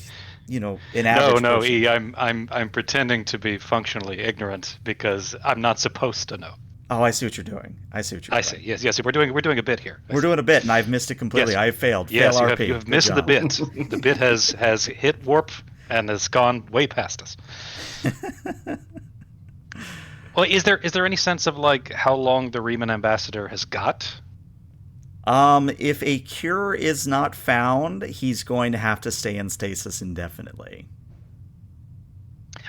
an average No, person. E, I'm pretending to be functionally ignorant because I'm not supposed to know. Oh, I see what you're doing. I see. Yes. We're doing a bit here. We're doing a bit, and I've missed it completely. Yes. I've failed. Yes, Fail you RP. have Good missed the job. bit. The bit has hit warp and has gone way past us. Well, is there any sense of like how long the Riemann ambassador has got? If a cure is not found, he's going to have to stay in stasis indefinitely.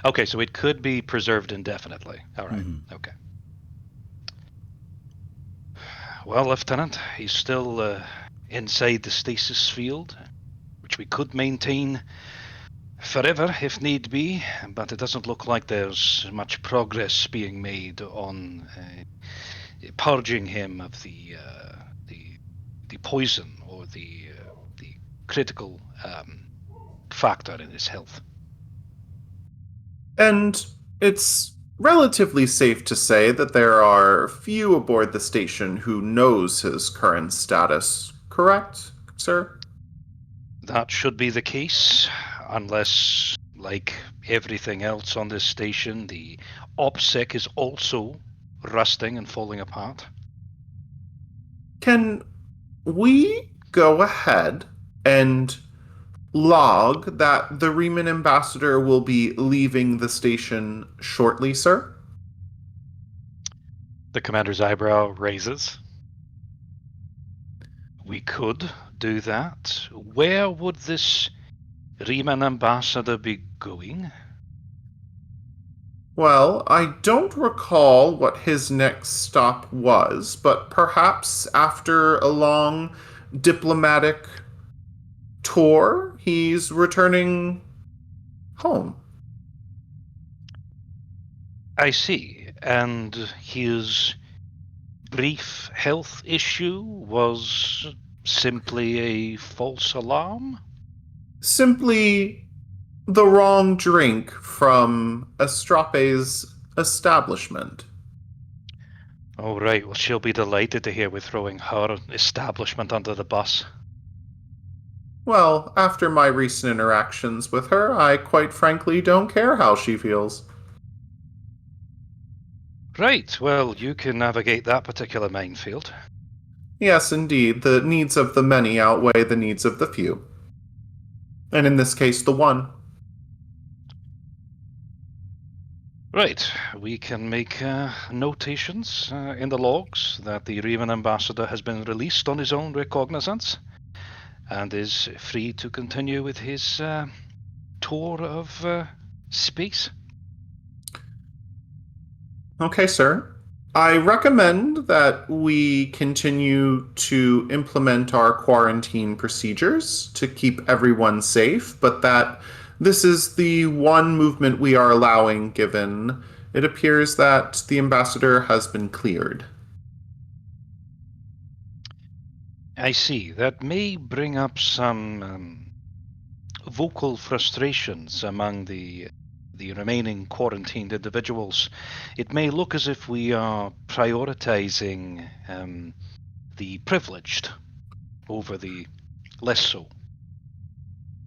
Okay, so it could be preserved indefinitely. All right. Mhm. Okay. Well, Lieutenant, he's still inside the stasis field, which we could maintain forever if need be, but it doesn't look like there's much progress being made on purging him of the poison or the critical factor in his health. And it's relatively safe to say that there are few aboard the station who knows his current status, correct, sir? That should be the case, unless, like everything else on this station, the OPSEC is also rusting and falling apart. Can we go ahead and log that the Riemann ambassador will be leaving the station shortly, sir? The commander's eyebrow raises. We could do that. Where would this Riemann ambassador be going? Well, I don't recall what his next stop was, but perhaps after a long diplomatic tour, he's returning home. I see. And his brief health issue was simply a false alarm? Simply the wrong drink from Astrape's establishment. Oh, right. Well, she'll be delighted to hear we're throwing her establishment under the bus. Well, after my recent interactions with her, I quite frankly don't care how she feels. Right. Well, you can navigate that particular minefield. Yes, indeed, the needs of the many outweigh the needs of the few. And in this case, the one. Right. We can make notations in the logs that the Riemann ambassador has been released on his own recognizance. and is free to continue with his tour of space. Okay, sir. I recommend that we continue to implement our quarantine procedures to keep everyone safe, but that this is the one movement we are allowing given it appears that the ambassador has been cleared. I see. That may bring up some vocal frustrations among the remaining quarantined individuals. It may look as if we are prioritizing the privileged over the less so.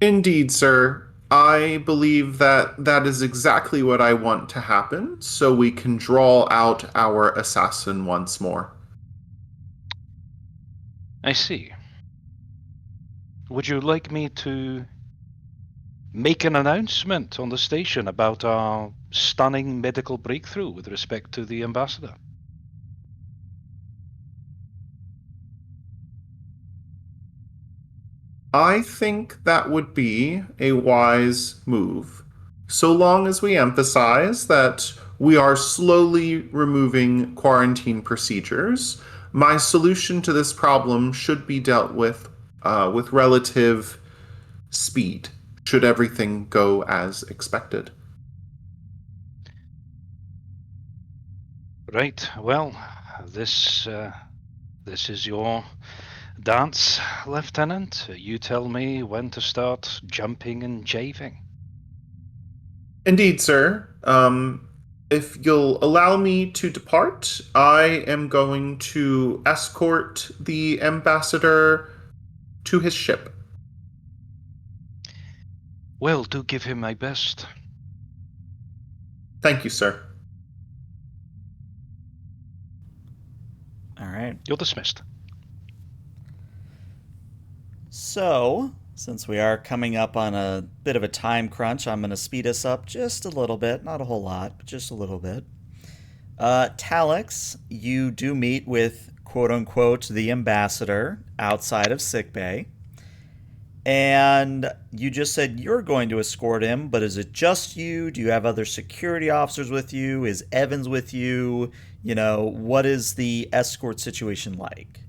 Indeed, sir. I believe that that is exactly what I want to happen, so we can draw out our assassin once more. I see. Would you like me to make an announcement on the station about our stunning medical breakthrough with respect to the ambassador? I think that would be a wise move, so long as we emphasize that we are slowly removing quarantine procedures. My solution to this problem should be dealt with relative speed, should everything go as expected. Right. Well, this is your dance, Lieutenant. You tell me when to start jumping and javing. Indeed, sir. If you'll allow me to depart, I am going to escort the ambassador to his ship. Well, do give him my best. Thank you, sir. All right. You're dismissed. So, since we are coming up on a bit of a time crunch, I'm going to speed us up just a little bit. Not a whole lot, but just a little bit. Talix, you do meet with quote-unquote the ambassador outside of sickbay. And you just said you're going to escort him, but is it just you? Do you have other security officers with you? Is Evans with you? You know, what is the escort situation like?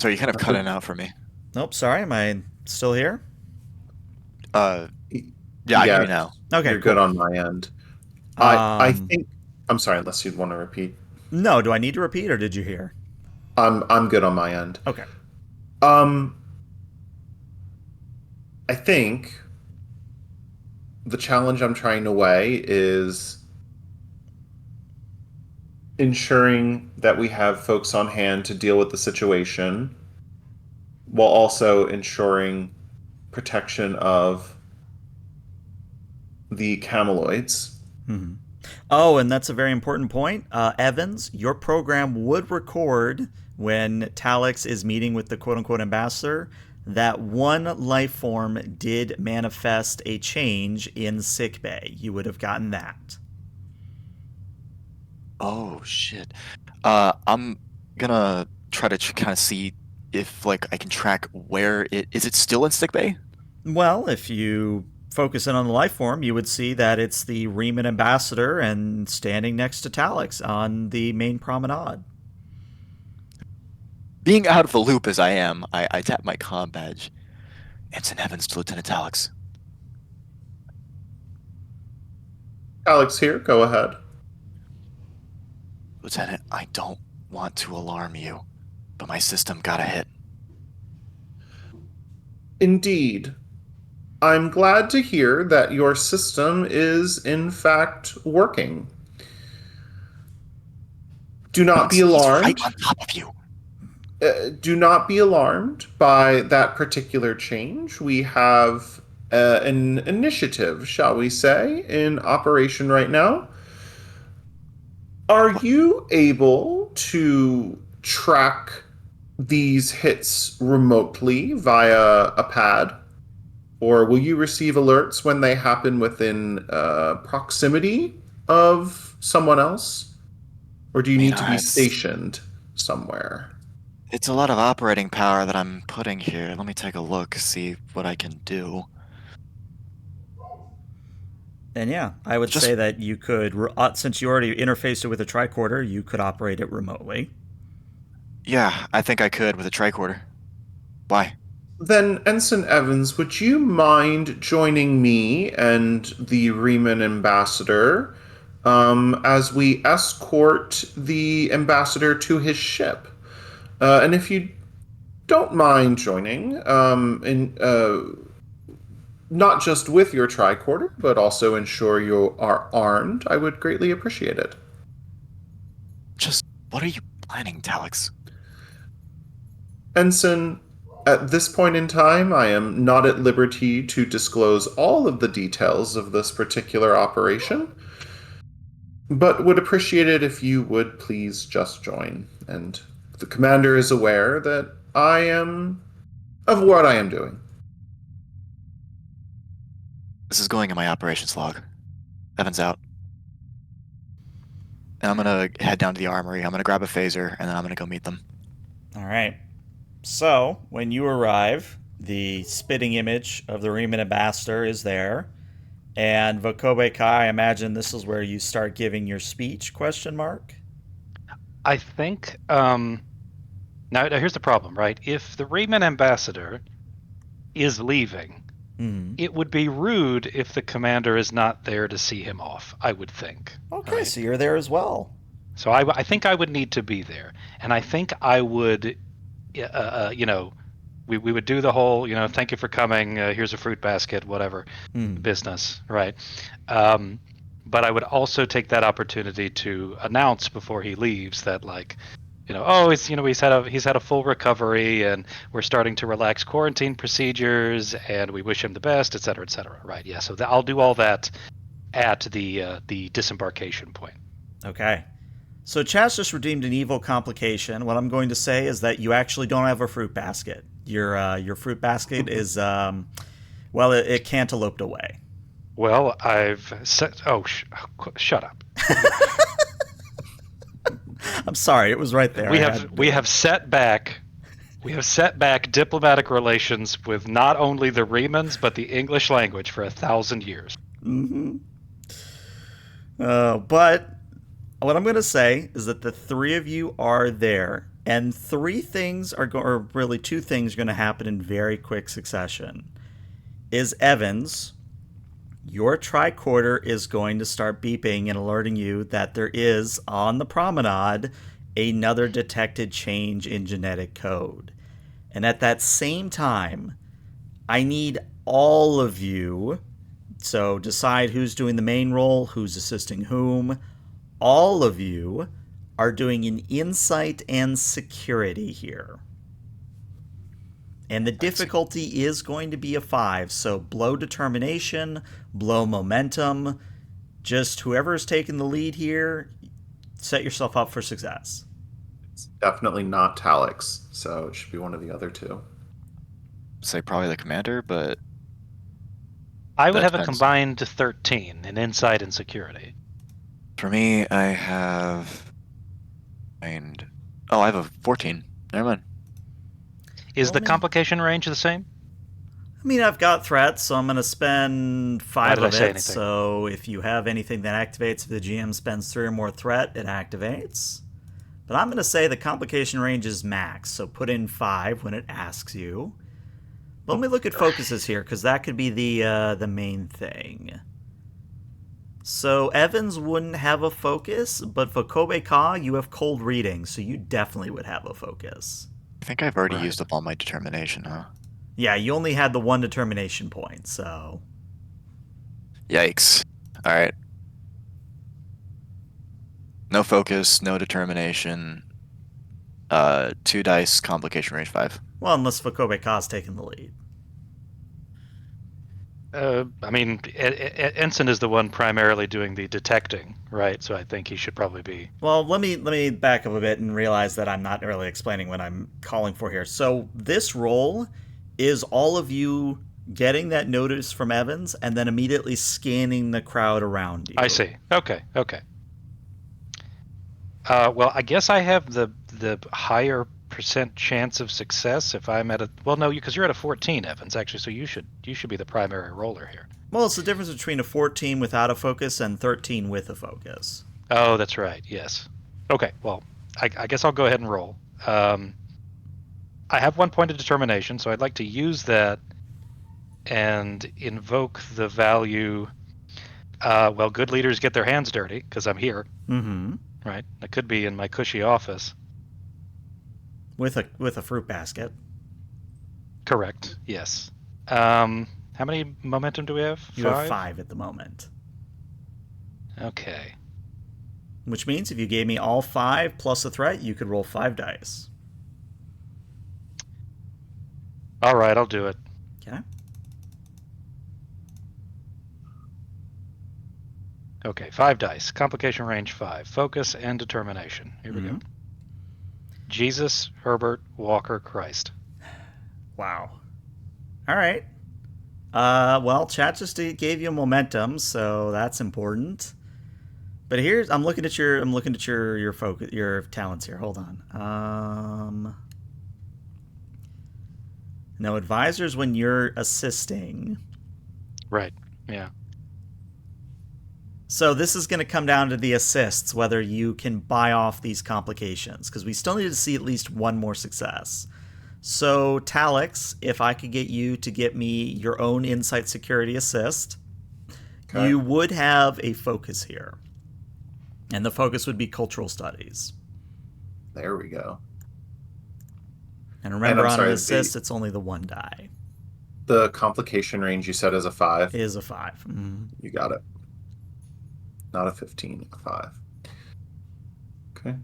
So you kind of cut it out for me. Nope, sorry. Am I still here? Yeah, I hear you now. Okay, You're cool. good on my end. I think. I'm sorry, unless you'd want to repeat. No, do I need to repeat or did you hear? I'm good on my end. Okay. I think the challenge I'm trying to weigh is ensuring that we have folks on hand to deal with the situation while also ensuring protection of the cameloids. Mm-hmm. Oh, and that's a very important point. Evans, your program would record when Talix is meeting with the quote-unquote ambassador that one life form did manifest a change in sickbay. You would have gotten that. Oh shit. I'm gonna try to kind of see if like I can track where it is. It still in sick bay? Well, if you focus in on the life form, you would see that it's the Riemann ambassador and standing next to Talix on the main promenade. Being out of the loop as I am, I tap my comm badge. Ensign Evans to Lieutenant Alex. Alex here, go ahead. Lieutenant, I don't want to alarm you, but my system got a hit. Indeed. I'm glad to hear that your system is, in fact, working. Do not be alarmed. Right on top of you. Do not be alarmed by that particular change. We have an initiative, shall we say, in operation right now. Are you able to track these hits remotely via a pad? Or will you receive alerts when they happen within proximity of someone else? Or do you need to be stationed? somewhere. It's a lot of operating power that I'm putting here. Let me take a look, see what I can do. And yeah, I would say that you could, since you already interfaced it with a tricorder, you could operate it remotely. Yeah, I think I could with a tricorder. Why? Then, Ensign Evans, would you mind joining me and the Riemann ambassador as we escort the ambassador to his ship? And if you don't mind joining, not just with your tricorder, but also ensure you are armed, I would greatly appreciate it. Just, what are you planning, Talix? Ensign, at this point in time, I am not at liberty to disclose all of the details of this particular operation, but would appreciate it if you would please just join. And the commander is aware that I am of what I am doing. This is going in my operations log. Evans out. And I'm gonna head down to the armory. I'm gonna grab a phaser, and then I'm gonna go meet them. All right. So, when you arrive, the spitting image of the Riemann ambassador is there. And Vokobe Kai, I imagine this is where you start giving your speech, question mark? I think, now here's the problem, right? If the Riemann ambassador is leaving, it would be rude if the commander is not there to see him off, I would think. Okay, right? so you're there as well. So I think I would need to be there. And I think I would, we would do the whole, thank you for coming, here's a fruit basket, whatever, business, right? But I would also take that opportunity to announce before he leaves that, like, he's had a full recovery, and we're starting to relax quarantine procedures, and we wish him the best, et cetera, right? Yeah, so I'll do all that at the disembarkation point. Okay. So Chaz just redeemed an evil complication. What I'm going to say is that you actually don't have a fruit basket. Your fruit basket is, it cantaloped away. Well, I've set. Oh, shut up. I'm sorry, it was right there. We have set back diplomatic relations with not only the Riemanns but the English language for 1,000 years. Mm-hmm. But what I'm going to say is that the three of you are there, and two things are going to happen in very quick succession. Is Evans, your tricorder is going to start beeping and alerting you that there is, on the promenade, another detected change in genetic code. And at that same time, I need all of you, so decide who's doing the main role, who's assisting whom. All of you are doing an insight and security here. And the difficulty is going to be a 5, so blow determination, blow momentum. Just whoever's taking the lead here, set yourself up for success. It's definitely not Talix, so it should be one of the other two. Say probably the commander, but I would have a combined 13 in insight and security. For me, I have... I have a 14. Never mind. Is the complication range the same? I mean, I've got threats, so I'm going to spend 5 of it. So if you have anything that activates, if the GM spends 3 or more threat, it activates. But I'm going to say the complication range is max, so put in 5 when it asks you. Let me look at focuses here, because that could be the main thing. So Evans wouldn't have a focus, but for Kobe Ka, you have cold reading, so you definitely would have a focus. I think I've already used up all my determination, huh? Yeah, you only had the 1 determination point, so... Yikes. Alright. No focus, no determination. 2 dice, complication range 5. Well, unless Vokobe Ka's taking the lead. I mean, Ensign is the one primarily doing the detecting, right? So I think he should probably be... Well, let me back up a bit and realize that I'm not really explaining what I'm calling for here. So this role is all of you getting that notice from Evans and then immediately scanning the crowd around you. I see. Okay. Well, I guess I have the the higher percent chance of success if I'm at a well no because you're at a 14, Evans, actually, so you should be the primary roller here. Well, it's the difference between a 14 without a focus and 13 with a focus. Oh, that's right. Yes. Okay. Well, I guess I'll go ahead and roll. I have 1 point of determination, so I'd like to use that and invoke the value. Well, good leaders get their hands dirty because I'm here. Mm-hmm. Right. I could be in my cushy office. With a fruit basket. Correct. Yes. How many momentum do we have? 5? You have 5 at the moment. Okay. Which means if you gave me all 5 plus a threat, you could roll 5 dice. All right, I'll do it. Okay. Okay, 5 dice. Complication range 5. Focus and determination. Here we go. Jesus, Herbert, Walker, Christ. Wow. All right. Well, chat just gave you momentum, so that's important. But here's I'm looking at your focus, your talents here. Hold on. No advisors when you're assisting. Right. Yeah. So this is going to come down to the assists, whether you can buy off these complications, because we still need to see at least one more success. So, Talix, if I could get you to get me your own Insight Security assist, Okay. you would have a focus here. And the focus would be Cultural Studies. There we go. And remember, And I'm on sorry, an assist, it's only the 1 die. The complication range you said is a 5. It is a 5. Mm-hmm. You got it. Not a 15, a 5. Okay.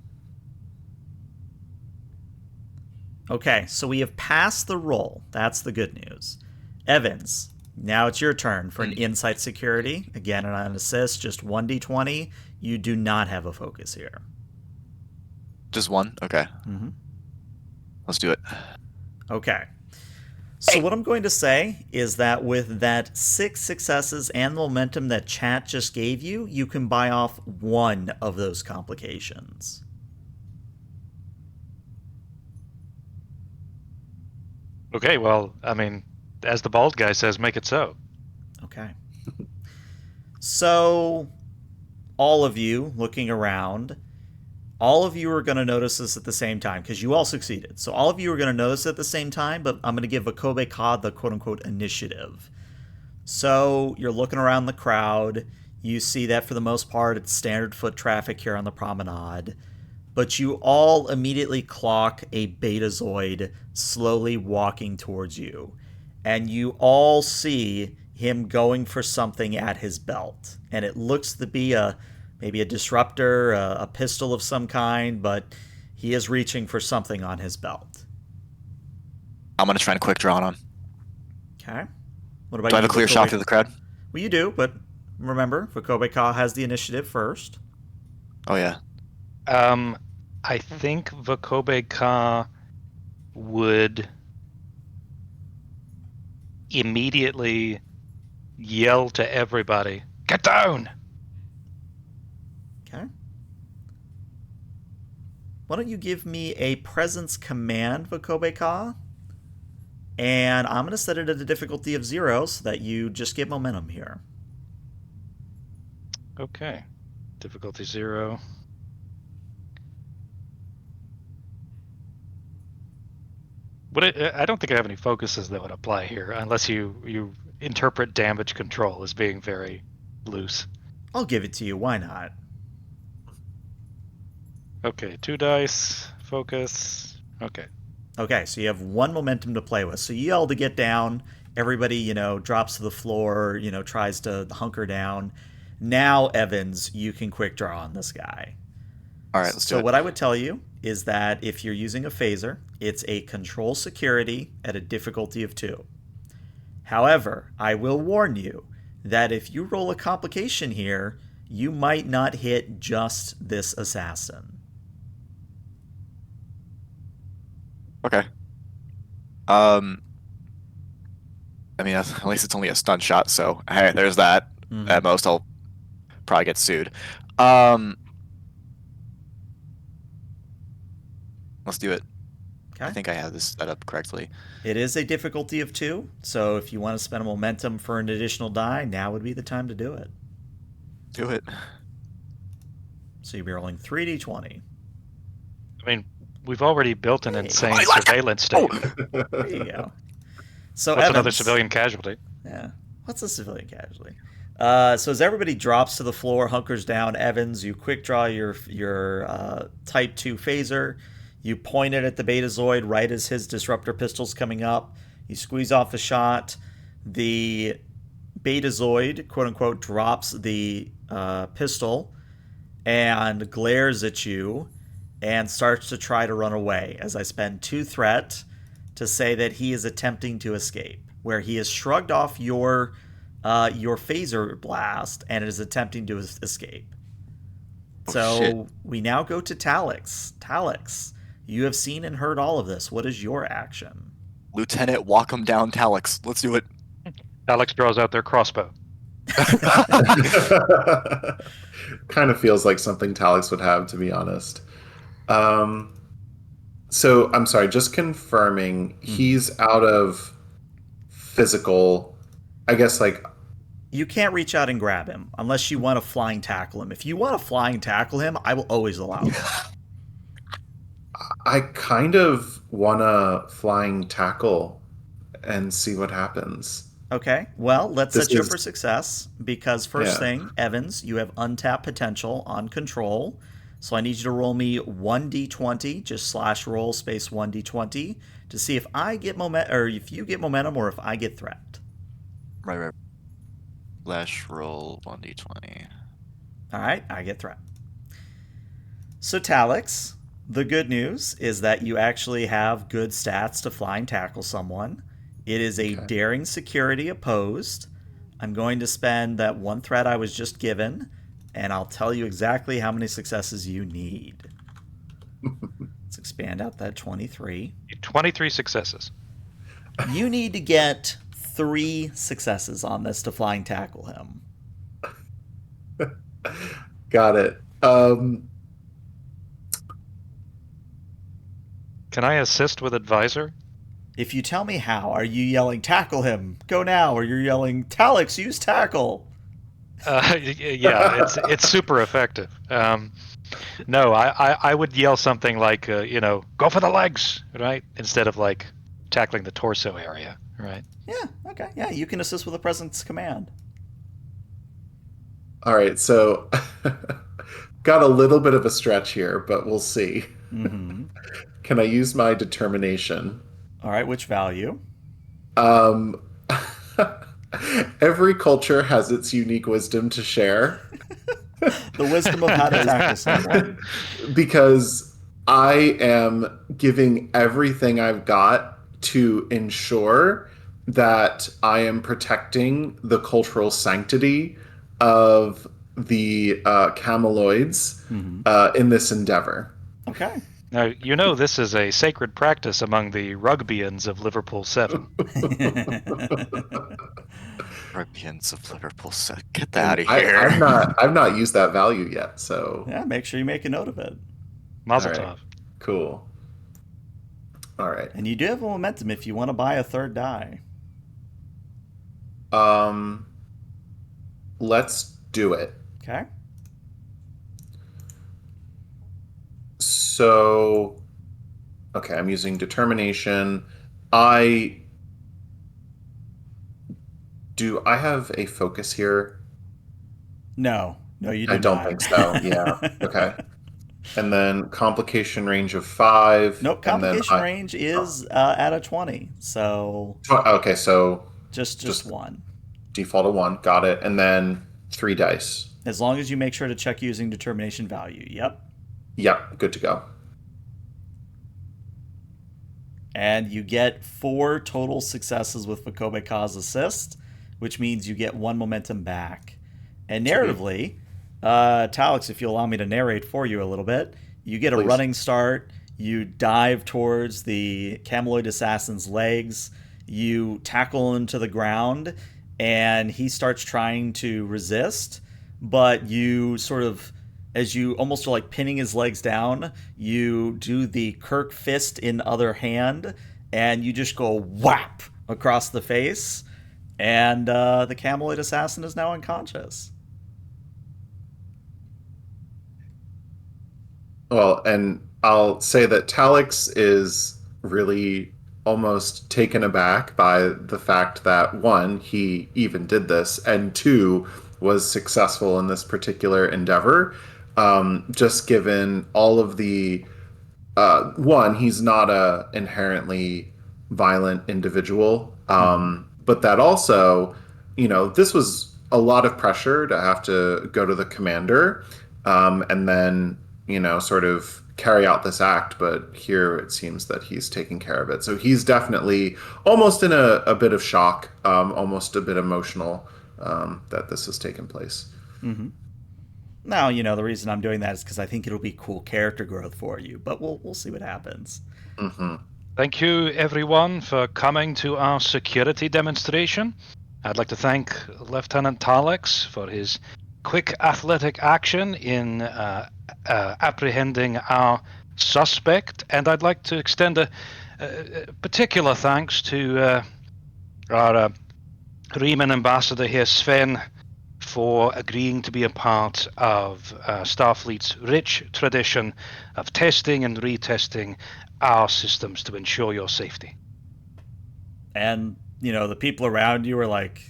Okay, so we have passed the roll. That's the good news. Evans, now it's your turn for an Insight Security. Again, on an assist, just 1d20. You do not have a focus here. Just 1? Okay. Mm-hmm. Let's do it. Okay. So what I'm going to say is that with that 6 successes and the momentum that chat just gave you, you can buy off 1 of those complications. Okay, well, I mean, as the bald guy says, make it so. Okay. So, all of you looking around, all of you are going to notice this at the same time because you all succeeded. So, all of you are going to notice at the same time, but I'm going to give Wakobe Ka the quote unquote initiative. So, you're looking around the crowd. You see that for the most part, it's standard foot traffic here on the promenade. But you all immediately clock a Betazoid slowly walking towards you. And you all see him going for something at his belt. And it looks to be maybe a disruptor, a pistol of some kind, but he is reaching for something on his belt. I'm going to try and quick draw on him. Okay. What about Do I have you, a clear Wakobe? shot through the crowd? Well, you do, but remember, Wakobe Ka has the initiative first. Oh, yeah. I think Wakobe Ka would immediately yell to everybody, "Get down!" Okay. Why don't you give me a presence command, Wakobe Ka? And I'm going to set it at a difficulty of 0 so that you just get momentum here. Okay. Difficulty 0. I don't think I have any focuses that would apply here, unless you interpret damage control as being very loose. I'll give it to you. Why not? Okay, 2 dice, focus. Okay. Okay, so you have 1 momentum to play with. So you yell to get down. Everybody, drops to the floor, tries to hunker down. Now, Evans, you can quick draw on this guy. All right, let's do it. So what I would tell you is that if you're using a phaser, it's a control security at a difficulty of 2. However, I will warn you that if you roll a complication here, you might not hit just this assassin. Okay. I mean, at least it's only a stun shot, so hey, there's that. Mhm. At most, I'll probably get sued. Let's do it. Okay. I think I have this set up correctly. It is a difficulty of 2, so if you want to spend a momentum for an additional die, now would be the time to do it. Do it. So you'll be rolling 3d20. I mean, we've already built an Hey. insane surveillance state. There you go. So What's another Evans, civilian casualty? Yeah. What's a civilian casualty? So as everybody drops to the floor, hunkers down, Evans, you quick draw your Type 2 phaser. You point it at the Betazoid right as his disruptor pistol's coming up. You squeeze off a shot. The Betazoid, quote unquote, drops the pistol and glares at you and starts to try to run away as I spend 2 threat to say that he is attempting to escape, where he has shrugged off your phaser blast and is attempting to escape. So we now go to Talix. Talix, you have seen and heard all of this. What is your action? Lieutenant, walk him down, Talix. Let's do it. Alex draws out their crossbow. Kind of feels like something Talix would have, to be honest. So I'm sorry, just confirming, he's out of physical, I guess, like... You can't reach out and grab him unless you want to flying tackle him. If you want to flying tackle him, I will always allow it. I kind of want to flying tackle and see what happens. Okay, well, let's set you up for success, because first thing, Evans, you have untapped potential on control, so I need you to roll me 1d20, just slash roll space 1d20, to see if I get momentum, or if you get momentum, or if I get threat. Right. Slash roll 1d20. All right, I get threat. So Talix, the good news is that you actually have good stats to flying tackle someone. It is a daring security opposed. I'm going to spend that 1 threat I was just given, and I'll tell you exactly how many successes you need. Let's expand out that 23. 23 successes. You need to get 3 successes on this to flying tackle him. Got it. Can I assist with advisor? If you tell me how, are you yelling, tackle him, go now, or you're yelling, Talix, use tackle? Yeah, it's super effective. No, I would yell something like, go for the legs, right? Instead of like tackling the torso area, right? Yeah, okay. Yeah, you can assist with a presence command. All right, so got a little bit of a stretch here, but we'll see. Mm-hmm. Can I use my determination? All right, which value? Every culture has its unique wisdom to share. The wisdom of how to tackle someone. Because I am giving everything I've got to ensure that I am protecting the cultural sanctity of the Cameloids in this endeavor. Okay. Now, this is a sacred practice among the Rugbyans of Liverpool 7. Rugbyans of Liverpool 7. Get that out of here. I've not used that value yet, so... Yeah, make sure you make a note of it. Mazel tov. Cool. All right. And you do have a momentum if you want to buy a 3rd die. Let's do it. Okay. So, okay, I'm using determination. Do I have a focus here? No, you do I don't not. think so. Yeah. Okay. And then complication range of 5. Nope, complication range is at a 20. So okay, so just 1. Default of 1. Got it. And then 3 dice. As long as you make sure to check using determination value. Yep, good to go. And you get 4 total successes with Fakobe Ka's assist, which means you get 1 momentum back. And narratively, Talix, if you allow me to narrate for you a little bit, you get a running start, you dive towards the Cameloid assassin's legs, you tackle him to the ground, and he starts trying to resist, but you sort of as you almost are like pinning his legs down, you do the Kirk fist in other hand, and you just go whap across the face, and the Cameloid assassin is now unconscious. Well, and I'll say that Talix is really almost taken aback by the fact that one, he even did this, and two, was successful in this particular endeavor. Just given all of the one, he's not a inherently violent individual, Mm-hmm. but that also, this was a lot of pressure to have to go to the commander, and then sort of carry out this act. But here it seems that he's taking care of it, so he's definitely almost in a bit of shock, almost a bit emotional, that this has taken place. Mm-hmm. Now, the reason I'm doing that is because I think it'll be cool character growth for you, but we'll see what happens. Hmm. Thank you, everyone, for coming to our security demonstration. I'd like to thank Lieutenant Talix for his quick athletic action in apprehending our suspect, and I'd like to extend a particular thanks to our Riemann ambassador here, Sven, for agreeing to be a part of Starfleet's rich tradition of testing and retesting our systems to ensure your safety. And, the people around you are like,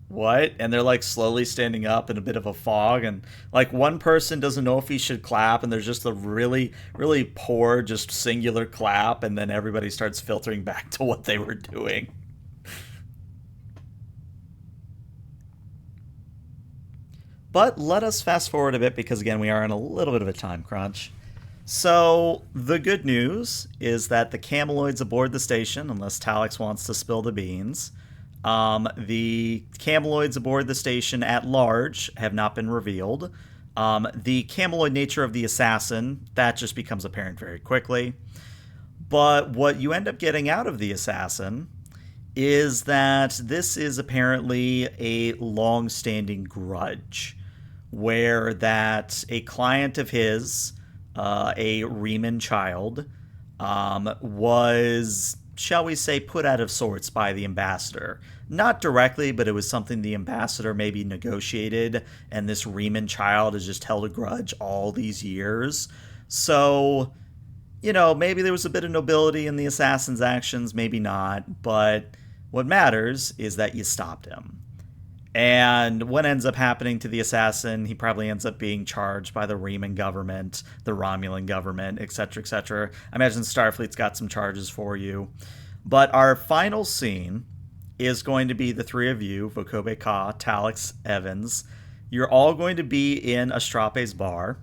what? And they're like slowly standing up in a bit of a fog. And like one person doesn't know if he should clap. And there's just a really, really poor, just singular clap. And then everybody starts filtering back to what they were doing. But let us fast forward a bit because, again, we are in a little bit of a time crunch. So, the good news is that the Cameloids aboard the station, unless Talix wants to spill the beans, the Cameloids aboard the station at large have not been revealed. The Cameloid nature of the assassin, that just becomes apparent very quickly. But what you end up getting out of the assassin is that this is apparently a long-standing grudge, where that a client of his, a Riemann child, was, shall we say, put out of sorts by the ambassador. Not directly, but it was something the ambassador maybe negotiated, and this Riemann child has just held a grudge all these years. So, maybe there was a bit of nobility in the assassin's actions, maybe not, but what matters is that you stopped him. And what ends up happening to the assassin, he probably ends up being charged by the Riemann government, the Romulan government, etc., etc. I imagine Starfleet's got some charges for you. But our final scene is going to be the three of you, Vokobe Ka, Talix, Evans. You're all going to be in Astrape's bar,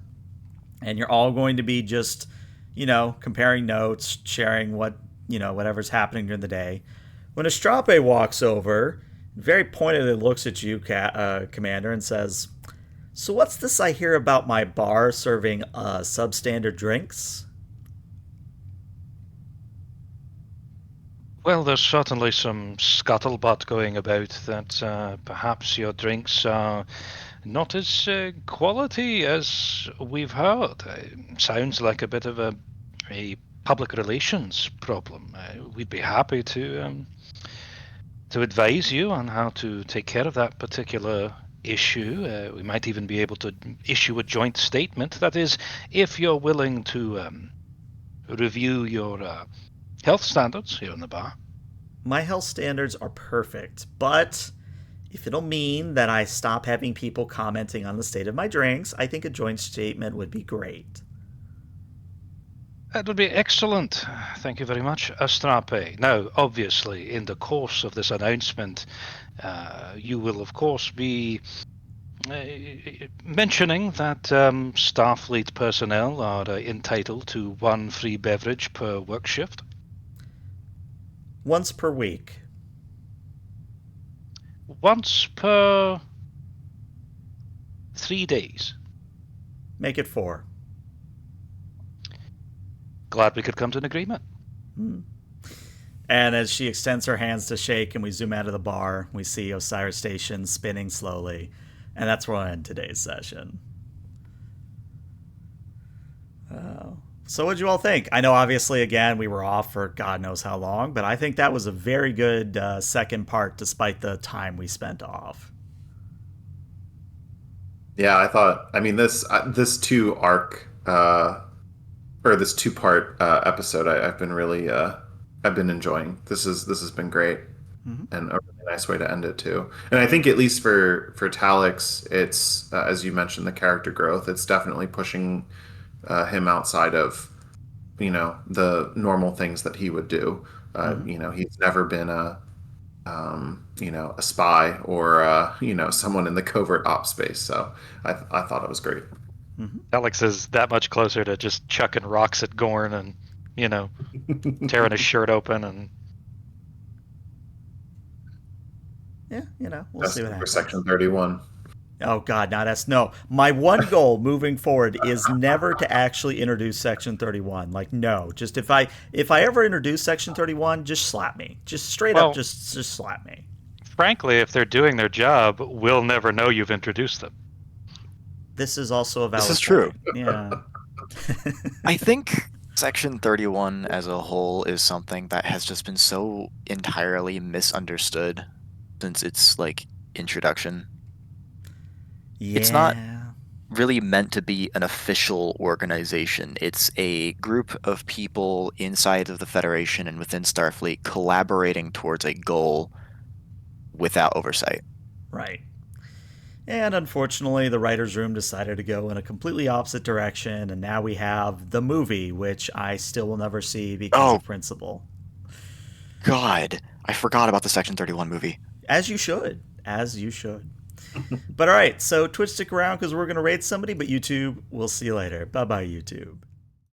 and you're all going to be just, comparing notes, sharing whatever's happening during the day. When Astrape walks over, very pointedly looks at you, Commander, and says, "So what's this I hear about my bar serving substandard drinks?" Well, there's certainly some scuttlebutt going about that perhaps your drinks are not as quality as we've heard. Sounds like a bit of a public relations problem. We'd be happy to advise you on how to take care of that particular issue. We might even be able to issue a joint statement. That is, if you're willing to review your health standards here in the bar. My health standards are perfect, but if it'll mean that I stop having people commenting on the state of my drinks, I think a joint statement would be great. That would be excellent. Thank you very much, Astrape. Now, obviously, in the course of this announcement, you will, of course, be mentioning that Starfleet personnel are entitled to one free beverage per work shift. Once per week. Once per 3 days. Make it 4. Glad we could come to an agreement. And as she extends her hands to shake and we zoom out of the bar, we see Osiris Station spinning slowly. And that's where we'll end today's session. So what'd you all think? I know, obviously, again, we were off for God knows how long, but I think that was a very good second part, despite the time we spent off. Yeah, I thought. I mean, this two arc or this two part episode, I've been really I've been enjoying. This has been great Hmm. and a really nice way to end it too. And I think at least for Talix, it's as you mentioned the character growth. It's definitely pushing him outside of the normal things that he would do. Hmm. He's never been a spy or someone in the covert ops space. So I thought it was great. Hmm. Alex is that much closer to just chucking rocks at Gorn and, tearing his shirt open and Yeah, we'll see Just what for happens. Section 31. Oh God, not us. No, my one goal moving forward is never to actually introduce Section 31. Like, no, just if I ever introduce Section 31, just slap me. Just straight up, Well- just slap me. frankly, if they're doing their job, we'll never know you've introduced them. This is also a valid This is true. point. Yeah. I think Section 31 as a whole is something that has just been so entirely misunderstood since its introduction. Yeah. It's not really meant to be an official organization. It's a group of people inside of the Federation and within Starfleet collaborating towards a goal without oversight. Right. And unfortunately, the writer's room decided to go in a completely opposite direction, and now we have the movie, which I still will never see because of principle. God, I forgot about the Section 31 movie. As you should. As you should. But all right, so Twitch, stick around because we're going to raid somebody, but YouTube, we'll see you later. Bye-bye, YouTube.